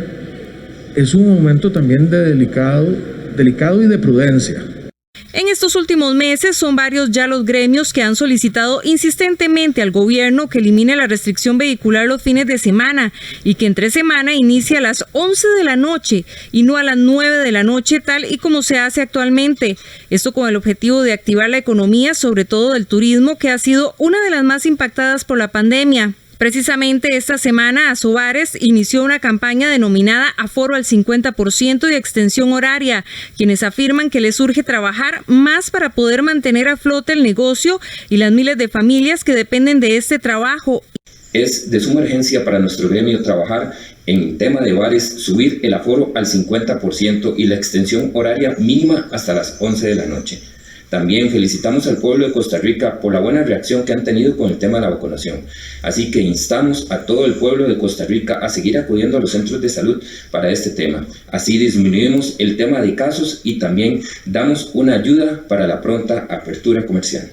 S20: es un momento también de delicado y de prudencia.
S2: En estos últimos meses son varios ya los gremios que han solicitado insistentemente al gobierno que elimine la restricción vehicular los fines de semana y que entre semana inicie a las 11 de la noche y no a las 9 de la noche tal y como se hace actualmente. Esto con el objetivo de activar la economía, sobre todo del turismo, que ha sido una de las más impactadas por la pandemia. Precisamente esta semana, Asobares inició una campaña denominada Aforo al 50% y extensión horaria, quienes afirman que les urge trabajar más para poder mantener a flote el negocio y las miles de familias que dependen de este trabajo.
S6: Es de suma urgencia para nuestro gremio trabajar en tema de bares, subir el aforo al 50% y la extensión horaria mínima hasta las 11 de la noche. También felicitamos al pueblo de Costa Rica por la buena reacción que han tenido con el tema de la vacunación. Así que instamos a todo el pueblo de Costa Rica a seguir acudiendo a los centros de salud para este tema. Así disminuimos el tema de casos y también damos una ayuda para la pronta apertura comercial.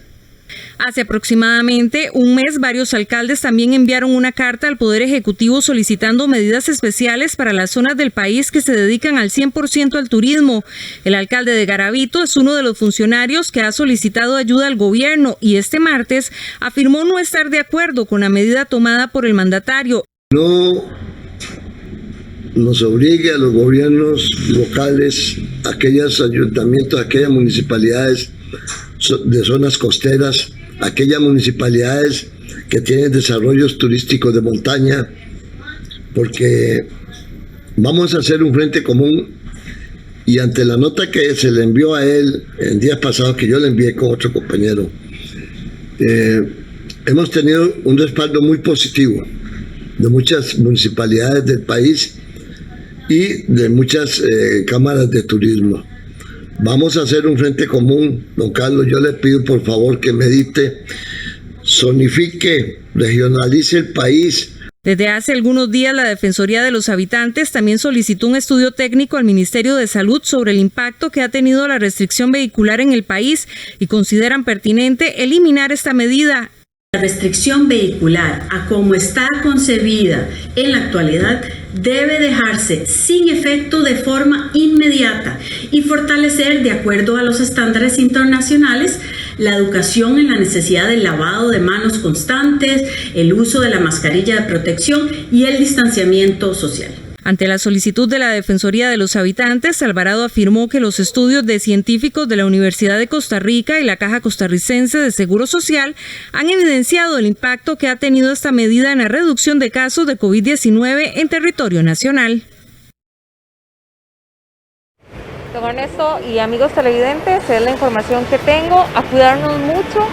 S2: Hace aproximadamente un mes, varios alcaldes también enviaron una carta al Poder Ejecutivo solicitando medidas especiales para las zonas del país que se dedican al 100% al turismo. El alcalde de Garavito es uno de los funcionarios que ha solicitado ayuda al gobierno y este martes afirmó no estar de acuerdo con la medida tomada por el mandatario.
S7: No nos obligue a los gobiernos locales, a aquellos ayuntamientos, a aquellas municipalidades de zonas costeras, aquellas municipalidades que tienen desarrollos turísticos de montaña, porque vamos a hacer un frente común y ante la nota que se le envió a él en días pasados, que yo le envié con otro compañero, hemos tenido un respaldo muy positivo de muchas municipalidades del país y de muchas cámaras de turismo. Vamos a hacer un frente común, don Carlos, yo le pido por favor que medite, zonifique, regionalice el país.
S2: Desde hace algunos días, la Defensoría de los Habitantes también solicitó un estudio técnico al Ministerio de Salud sobre el impacto que ha tenido la restricción vehicular en el país y consideran pertinente eliminar esta medida.
S24: La restricción vehicular, a como está concebida en la actualidad,
S8: debe dejarse sin efecto de forma inmediata y fortalecer, de acuerdo a los estándares internacionales, la educación en la necesidad del lavado de manos constantes, el uso de la mascarilla de protección y el distanciamiento social.
S2: Ante la solicitud de la Defensoría de los Habitantes, Alvarado afirmó que los estudios de científicos de la Universidad de Costa Rica y la Caja Costarricense de Seguro Social han evidenciado el impacto que ha tenido esta medida en la reducción de casos de COVID-19 en territorio nacional.
S4: Don Ernesto y amigos televidentes, es la información que tengo. A cuidarnos mucho,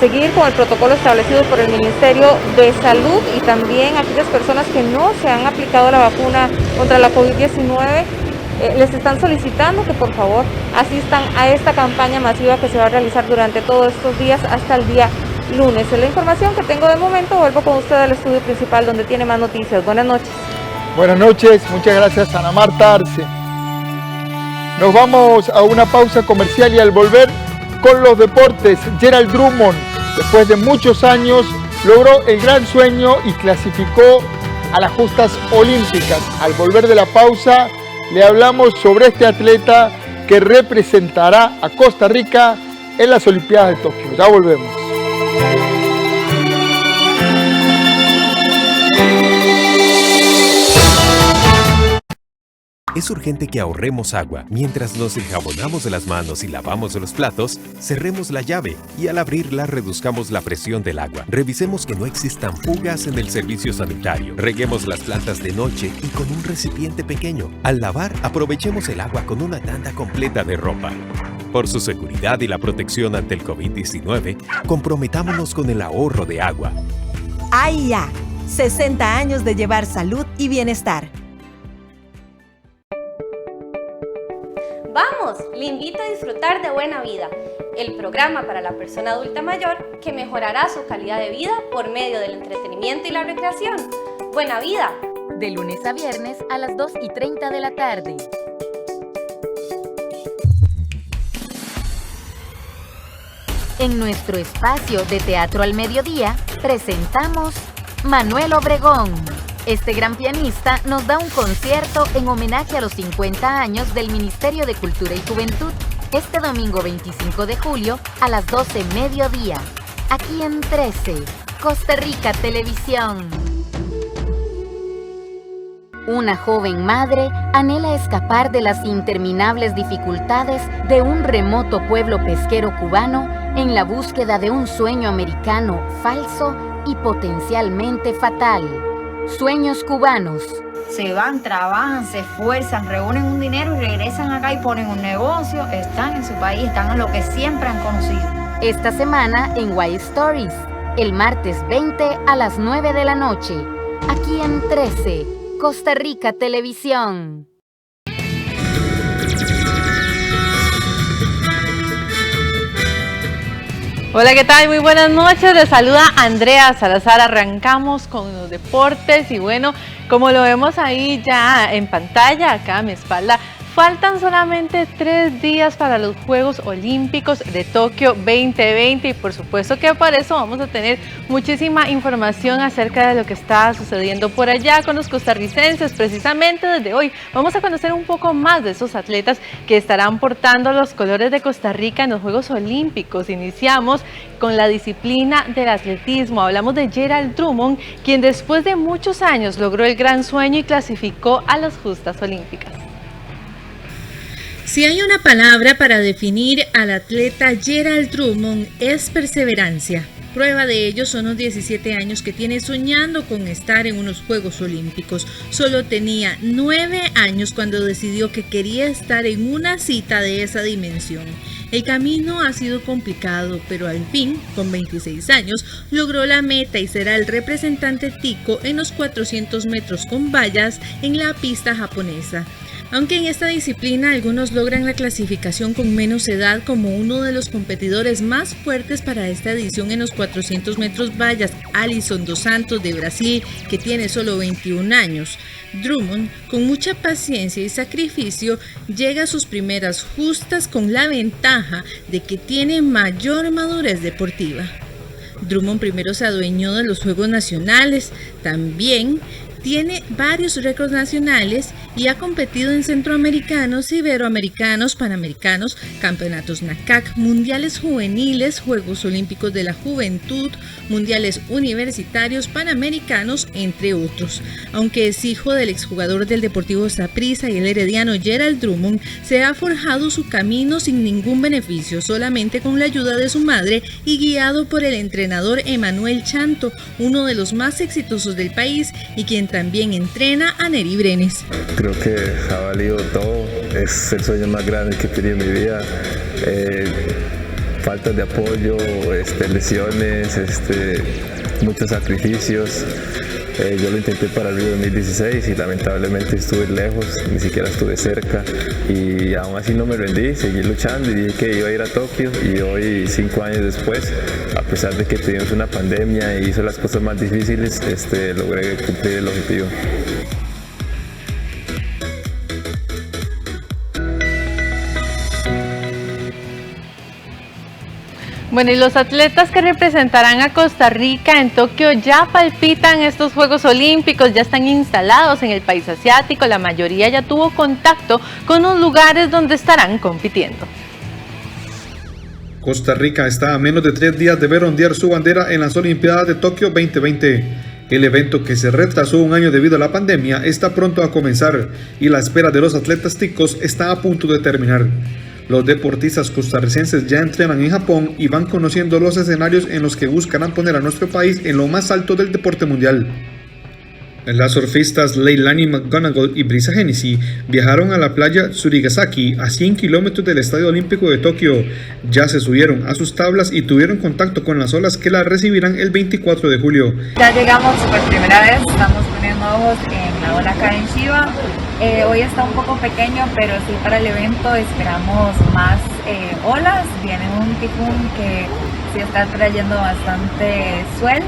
S4: seguir con el protocolo establecido por el Ministerio de Salud y también aquellas personas que no se han aplicado la vacuna contra la COVID-19, les están solicitando que por favor asistan a esta campaña masiva que se va a realizar durante todos estos días hasta el día lunes. Es la información que tengo de momento. Vuelvo con usted al estudio principal donde tiene más noticias. Buenas noches.
S1: Buenas noches, muchas gracias Ana Marta Arce. Nos vamos a una pausa comercial y al volver con los deportes, Gerald Drummond, después de muchos años, logró el gran sueño y clasificó a las justas olímpicas. Al volver de la pausa, le hablamos sobre este atleta que representará a Costa Rica en las Olimpiadas de Tokio. Ya volvemos.
S9: Es urgente que ahorremos agua. Mientras nos enjabonamos las manos y lavamos los platos, cerremos la llave y al abrirla reduzcamos la presión del agua. Revisemos que no existan fugas en el servicio sanitario. Reguemos las plantas de noche y con un recipiente pequeño. Al lavar, aprovechemos el agua con una tanda completa de ropa. Por su seguridad y la protección ante el COVID-19, comprometámonos con el ahorro de agua.
S11: AIA, 60 años de llevar salud y bienestar.
S24: Vamos, le invito a disfrutar de Buena Vida, el programa para la persona adulta mayor que mejorará su calidad de vida por medio del entretenimiento y la recreación. Buena Vida.
S25: De lunes a viernes a las 2:30 de la tarde. En nuestro espacio de Teatro al Mediodía, presentamos Manuel Obregón. Este gran pianista nos da un concierto en homenaje a los 50 años del Ministerio de Cultura y Juventud, este domingo 25 de julio a las 12 mediodía, aquí en 13, Costa Rica Televisión. Una joven madre anhela escapar de las interminables dificultades de un remoto pueblo pesquero cubano en la búsqueda de un sueño americano falso y potencialmente fatal. Sueños cubanos.
S26: Se van, trabajan, se esfuerzan, reúnen un dinero y regresan acá y ponen un negocio, están en su país, están en lo que siempre han conocido.
S25: Esta semana en White Stories, el martes 20 a las 9 de la noche, aquí en 13, Costa Rica Televisión.
S27: Hola, ¿qué tal? Muy buenas noches. Les saluda Andrea Salazar. Arrancamos con los deportes y bueno, como lo vemos ahí ya en pantalla, acá a mi espalda, faltan solamente 3 días para los Juegos Olímpicos de Tokio 2020 y por supuesto que por eso vamos a tener muchísima información acerca de lo que está sucediendo por allá con los costarricenses. Precisamente desde hoy vamos a conocer un poco más de esos atletas que estarán portando los colores de Costa Rica en los Juegos Olímpicos. Iniciamos con la disciplina del atletismo. Hablamos de Gerald Drummond, quien después de muchos años logró el gran sueño y clasificó a las justas olímpicas.
S2: Si hay una palabra para definir al atleta Gerald Drummond es perseverancia. Prueba de ello son los 17 años que tiene soñando con estar en unos Juegos Olímpicos. Solo tenía 9 años cuando decidió que quería estar en una cita de esa dimensión. El camino ha sido complicado, pero al fin, con 26 años, logró la meta y será el representante tico en los 400 metros con vallas en la pista japonesa. Aunque en esta disciplina algunos logran la clasificación con menos edad, como uno de los competidores más fuertes para esta edición en los 400 metros vallas, Alisson dos Santos de Brasil, que tiene solo 21 años. Drummond, con mucha paciencia y sacrificio, llega a sus primeras justas con la ventaja de que tiene mayor madurez deportiva. Drummond primero se adueñó de los Juegos Nacionales, también Tiene varios récords nacionales y ha competido en centroamericanos, iberoamericanos, panamericanos, campeonatos NACAC, mundiales juveniles, Juegos Olímpicos de la Juventud, mundiales universitarios, panamericanos, entre otros. Aunque es hijo del exjugador del Deportivo Saprissa y el herediano Gerald Drummond, se ha forjado su camino sin ningún beneficio, solamente con la ayuda de su madre y guiado por el entrenador Emanuel Chanto, uno de los más exitosos del país y quien también entrena a Neri Brenes.
S3: Creo que ha valido todo, es el sueño más grande que he tenido en mi vida. Faltas de apoyo, lesiones, muchos sacrificios. Yo lo intenté para el Río 2016 y lamentablemente estuve lejos, ni siquiera estuve cerca, y aún así no me rendí, seguí luchando y dije que iba a ir a Tokio, y hoy, 5 años después, a pesar de que tuvimos una pandemia y hizo las cosas más difíciles, logré cumplir el objetivo.
S27: Bueno, y los atletas que representarán a Costa Rica en Tokio ya palpitan estos Juegos Olímpicos, ya están instalados en el país asiático, la mayoría ya tuvo contacto con los lugares donde estarán compitiendo.
S10: Costa Rica está a menos de 3 días de ver ondear su bandera en las Olimpiadas de Tokio 2020. El evento, que se retrasó un año debido a la pandemia, está pronto a comenzar y la espera de los atletas ticos está a punto de terminar. Los deportistas costarricenses ya entrenan en Japón y van conociendo los escenarios en los que buscarán poner a nuestro país en lo más alto del deporte mundial. Las surfistas Leilani McGonigal y Brisa Hennessy viajaron a la playa Tsurigasaki, a 100 kilómetros del Estadio Olímpico de Tokio. Ya se subieron a sus tablas y tuvieron contacto con las olas que las recibirán el 24 de julio.
S26: Ya llegamos por primera vez, estamos poniendo ojos en la ola acá en Chiba. Hoy está un poco pequeño, pero sí, para el evento esperamos más olas. Viene un tifún que sí está trayendo bastante suel.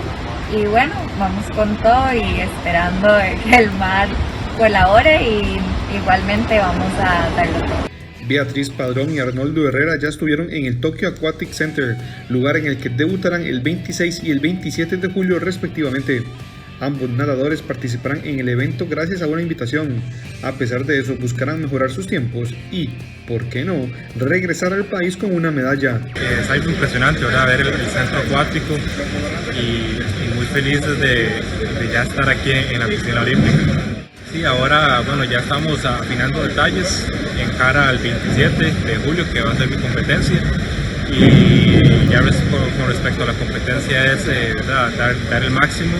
S26: Y bueno, vamos con todo y esperando que el mar colabore, y igualmente vamos a darlo todo.
S10: Beatriz Padrón y Arnoldo Herrera ya estuvieron en el Tokyo Aquatic Center, lugar en el que debutarán el 26 y el 27 de julio respectivamente. Ambos nadadores participarán en el evento gracias a una invitación. A pesar de eso, buscarán mejorar sus tiempos y, ¿por qué no?, regresar al país con una medalla.
S12: Es algo impresionante, ¿verdad?, ver el centro acuático y muy felices de ya estar aquí en la piscina olímpica. Sí, ahora, bueno, ya estamos afinando detalles en cara al 27 de julio, que va a ser mi competencia. Y ya con respecto a la competencia es dar el máximo,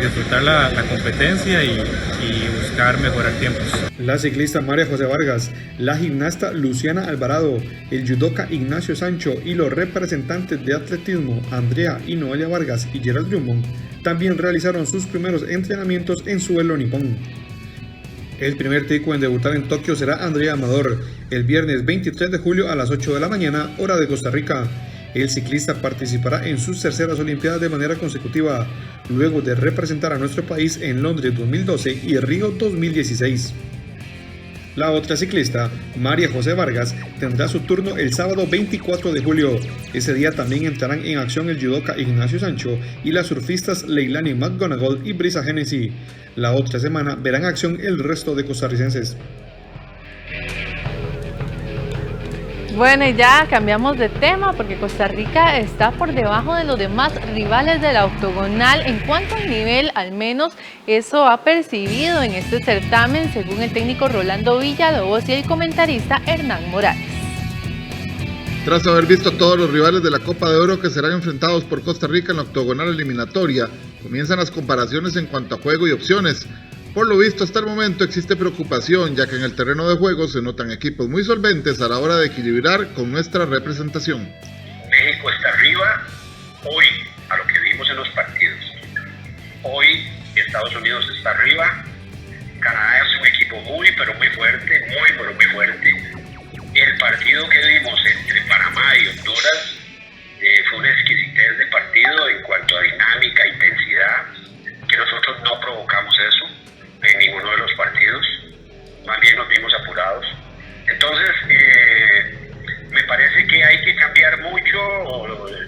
S12: disfrutar la competencia y buscar mejorar tiempos.
S10: La ciclista María José Vargas, la gimnasta Luciana Alvarado, el judoka Ignacio Sancho y los representantes de atletismo Andrea y Noelia Vargas y Gerald Drummond también realizaron sus primeros entrenamientos en suelo nipón. El primer tico en debutar en Tokio será Andrea Amador, el viernes 23 de julio a las 8 de la mañana, hora de Costa Rica. El ciclista participará en sus terceras Olimpiadas de manera consecutiva, luego de representar a nuestro país en Londres 2012 y Río 2016. La otra ciclista, María José Vargas, tendrá su turno el sábado 24 de julio. Ese día también entrarán en acción el judoka Ignacio Sancho y las surfistas Leilani McGonigal y Brisa Hennessy. La otra semana verán acción el resto de costarricenses.
S27: Bueno, y ya cambiamos de tema porque Costa Rica está por debajo de los demás rivales de la octogonal en cuanto al nivel, al menos eso ha percibido en este certamen, según el técnico Rolando Villalobos y el comentarista Hernán Morales.
S13: Tras haber visto a todos los rivales de la Copa de Oro que serán enfrentados por Costa Rica en la octogonal eliminatoria, comienzan las comparaciones en cuanto a juego y opciones. Por lo visto, hasta el momento existe preocupación, ya que en el terreno de juego se notan equipos muy solventes a la hora de equilibrar con nuestra representación.
S14: México está arriba hoy, a lo que vimos en los partidos. Hoy Estados Unidos está arriba. Canadá es un equipo muy fuerte, muy fuerte. El partido que vimos entre Panamá y Honduras fue una exquisitez de partido en cuanto a dinámica, intensidad, que nosotros no provocamos eso en ninguno de los partidos, más bien nos vimos apurados. Entonces, me parece que hay que cambiar mucho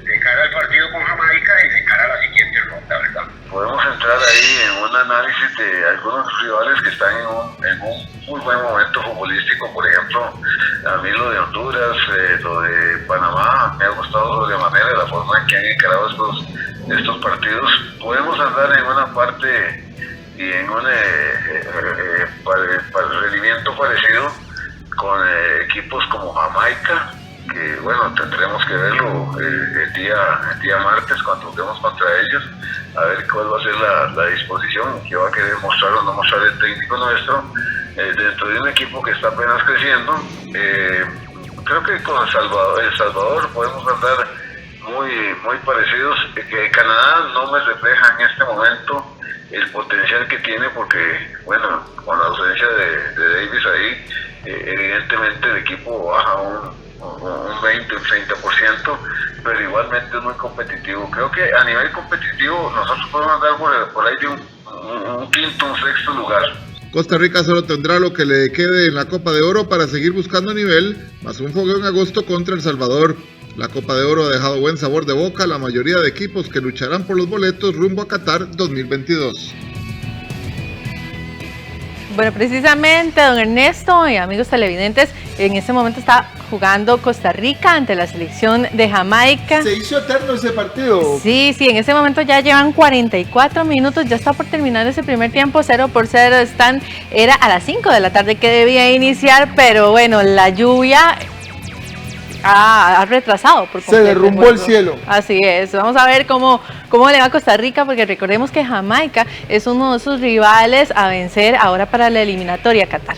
S14: de cara al partido con Jamaica y de cara a la siguiente ronda, ¿verdad?
S15: Podemos entrar ahí en una análisis de algunos rivales que están en un muy buen momento futbolístico. Por ejemplo, a mí lo de Honduras, lo de Panamá, me ha gustado sobremanera la forma en que han encarado estos partidos. Podemos andar en una parte y en un rendimiento parecido con equipos como Jamaica, que bueno, tendremos que verlo el día martes cuando juguemos contra ellos, a ver cuál va a ser la disposición que va a querer mostrar o no mostrar el técnico nuestro dentro de un equipo que está apenas creciendo. Creo que con El Salvador podemos andar muy parecidos. Que Canadá no me refleja en este momento el potencial que tiene, porque bueno, con la ausencia de Davis ahí, evidentemente el equipo baja un 20, un 30%, pero igualmente es muy competitivo. Creo que a nivel competitivo nosotros podemos andar por ahí de un quinto, un sexto lugar.
S13: Costa Rica solo tendrá lo que le quede en la Copa de Oro para seguir buscando nivel, más un fogueo en agosto contra El Salvador. La Copa de Oro ha dejado buen sabor de boca a la mayoría de equipos que lucharán por los boletos rumbo a Qatar 2022.
S27: Bueno, precisamente, don Ernesto y amigos televidentes, en este momento está jugando Costa Rica ante la selección de Jamaica.
S1: ¿Se hizo eterno ese partido?
S27: Sí, en ese momento ya llevan 44 minutos, ya está por terminar ese primer tiempo, 0-0 era a las 5 de la tarde que debía iniciar, pero bueno, la lluvia ha retrasado por completo.
S1: Se derrumbó el cielo.
S27: Así es, vamos a ver cómo le va a Costa Rica, porque recordemos que Jamaica es uno de sus rivales a vencer ahora para la eliminatoria a Qatar.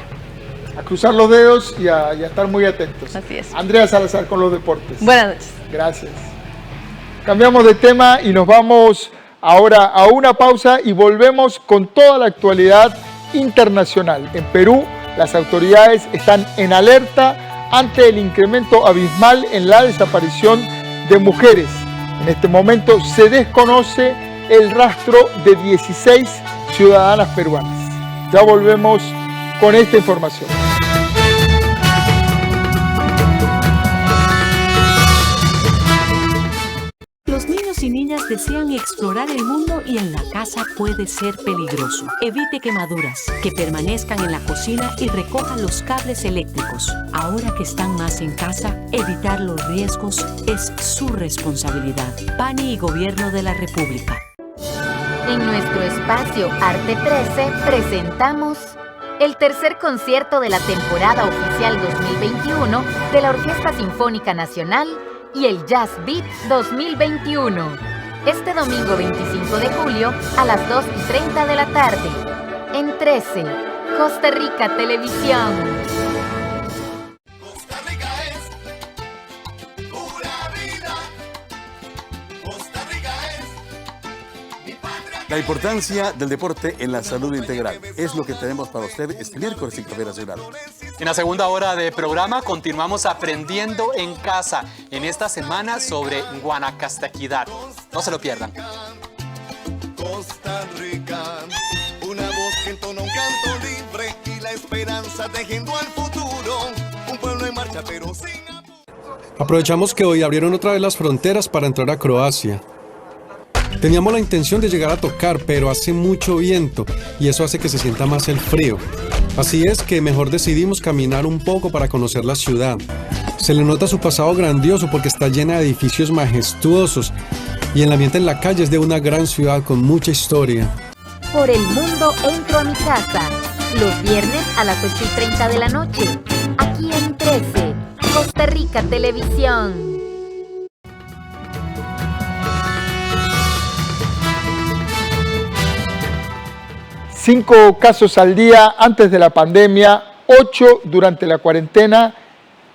S1: A cruzar los dedos y a estar muy atentos.
S27: Así es.
S1: Andrea Salazar con los deportes.
S27: Buenas noches.
S1: Gracias. Cambiamos de tema y nos vamos ahora a una pausa y volvemos con toda la actualidad internacional. En Perú, las autoridades están en alerta ante el incremento abismal en la desaparición de mujeres. En este momento se desconoce el rastro de 16 ciudadanas peruanas. Ya volvemos con esta información.
S16: Los niños y niñas desean explorar el mundo y en la casa puede ser peligroso. Evite quemaduras, que permanezcan en la cocina y recojan los cables eléctricos. Ahora que están más en casa, evitar los riesgos es su responsabilidad. PANI y Gobierno de la República.
S25: En nuestro espacio Arte 13 presentamos el tercer concierto de la temporada oficial 2021 de la Orquesta Sinfónica Nacional y el Jazz Beat 2021. Este domingo 25 de julio a las 2:30 de la tarde. En 13, Costa Rica Televisión.
S17: La importancia del deporte en la salud integral es lo que tenemos para usted este miércoles en Café Nacional.
S18: En la segunda hora de programa continuamos aprendiendo en casa en esta semana sobre Guanacastequidad. No se lo pierdan.
S19: Costa Rica, una voz que entona un canto libre y la esperanza tejiendo al futuro. Un pueblo en marcha pero sin...
S21: Aprovechamos que hoy abrieron otra vez las fronteras para entrar a Croacia. Teníamos la intención de llegar a tocar, pero hace mucho viento y eso hace que se sienta más el frío. Así es que mejor decidimos caminar un poco para conocer la ciudad. Se le nota su pasado grandioso porque está llena de edificios majestuosos y el ambiente en la calle es de una gran ciudad con mucha historia.
S25: Por el mundo entro a mi casa, los viernes a las 8:30 de la noche, aquí en 13, Costa Rica Televisión.
S1: 5 casos al día antes de la pandemia, 8 durante la cuarentena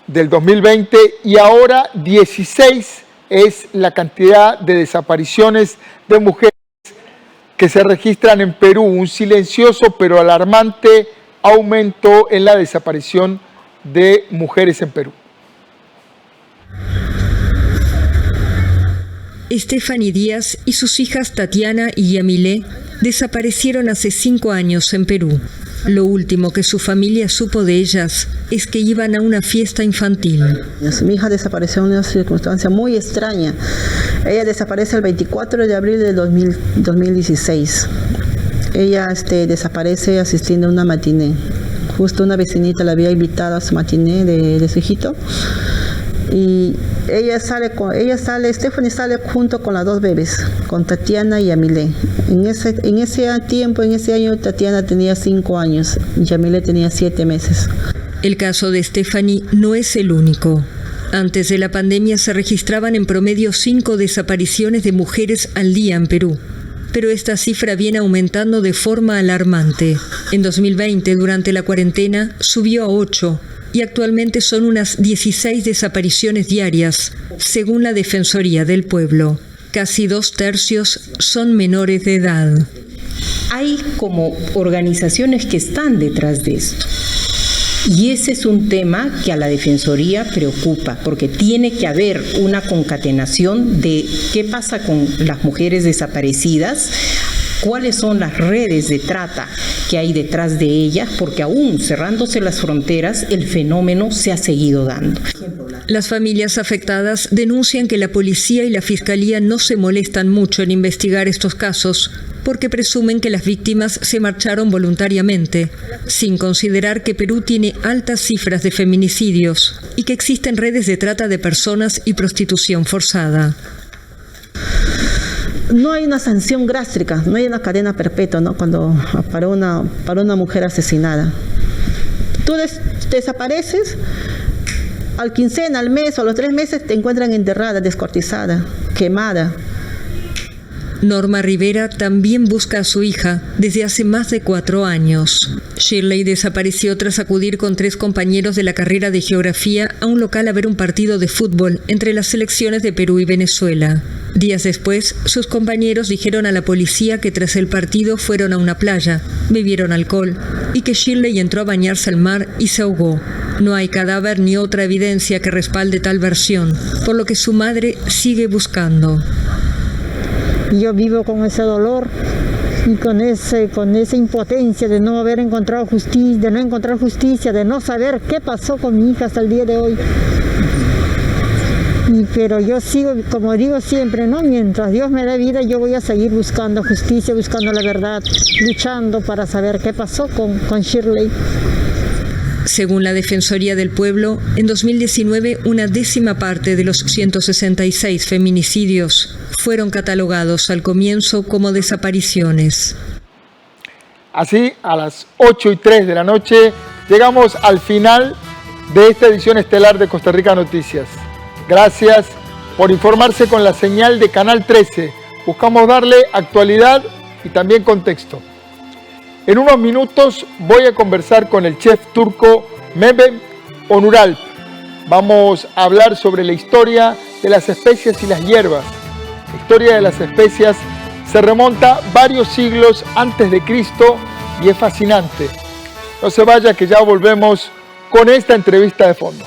S1: del 2020 y ahora 16 es la cantidad de desapariciones de mujeres que se registran en Perú. Un silencioso pero alarmante aumento en la desaparición de mujeres en Perú.
S23: Stephanie Díaz y sus hijas Tatiana y Yamile desaparecieron hace 5 años en Perú. Lo último que su familia supo de ellas es que iban a una fiesta infantil.
S28: Mi hija desapareció en una circunstancia muy extraña. Ella desaparece el 24 de abril de 2016. ella desaparece asistiendo a una matiné. Justo una vecinita la había invitado a su matiné de su hijito. Y Stephanie sale junto con las dos bebés, con Tatiana y Yamile. En ese año Tatiana tenía 5 años y Yamile tenía 7 meses.
S23: El caso de Stephanie no es el único. Antes de la pandemia se registraban en promedio 5 desapariciones de mujeres al día en Perú. Pero esta cifra viene aumentando de forma alarmante. En 2020, durante la cuarentena, subió a 8 y actualmente son unas 16 desapariciones diarias, según la Defensoría del Pueblo. Casi 2/3 son menores de edad.
S4: Hay como organizaciones que están detrás de esto. Y ese es un tema que a la Defensoría preocupa, porque tiene que haber una concatenación de qué pasa con las mujeres desaparecidas, cuáles son las redes de trata que hay detrás de ellas, porque aún cerrándose las fronteras, el fenómeno se ha seguido dando.
S23: Las familias afectadas denuncian que la policía y la fiscalía no se molestan mucho en investigar estos casos, porque presumen que las víctimas se marcharon voluntariamente, sin considerar que Perú tiene altas cifras de feminicidios y que existen redes de trata de personas y prostitución forzada.
S28: No hay una sanción drástica, no hay una cadena perpetua, ¿no? Para una mujer asesinada. Tú desapareces, al quincena, al mes o a los 3 meses te encuentran enterrada, descuartizada, quemada.
S23: Norma Rivera también busca a su hija desde hace más de 4 años. Shirley desapareció tras acudir con 3 compañeros de la carrera de geografía a un local a ver un partido de fútbol entre las selecciones de Perú y Venezuela. Días después, sus compañeros dijeron a la policía que tras el partido fueron a una playa, bebieron alcohol y que Shirley entró a bañarse al mar y se ahogó. No hay cadáver ni otra evidencia que respalde tal versión, por lo que su madre sigue buscando.
S28: Yo vivo con ese dolor y con esa impotencia de no haber encontrado justicia, de no encontrar justicia, de no saber qué pasó con mi hija hasta el día de hoy. Pero yo sigo, como digo siempre, ¿no? Mientras Dios me dé vida, yo voy a seguir buscando justicia, buscando la verdad, luchando para saber qué pasó con Shirley.
S23: Según la Defensoría del Pueblo, en 2019 una 10ª parte de los 166 feminicidios fueron catalogados al comienzo como desapariciones.
S1: Así, a las 8:03 de la noche, llegamos al final de esta edición estelar de Costa Rica Noticias. Gracias por informarse con la señal de Canal 13. Buscamos darle actualidad y también contexto. En unos minutos voy a conversar con el chef turco Mehmet Onuralp. Vamos a hablar sobre la historia de las especias y las hierbas. La historia de las especias se remonta varios siglos antes de Cristo y es fascinante. No se vaya, que ya volvemos con esta entrevista de fondo.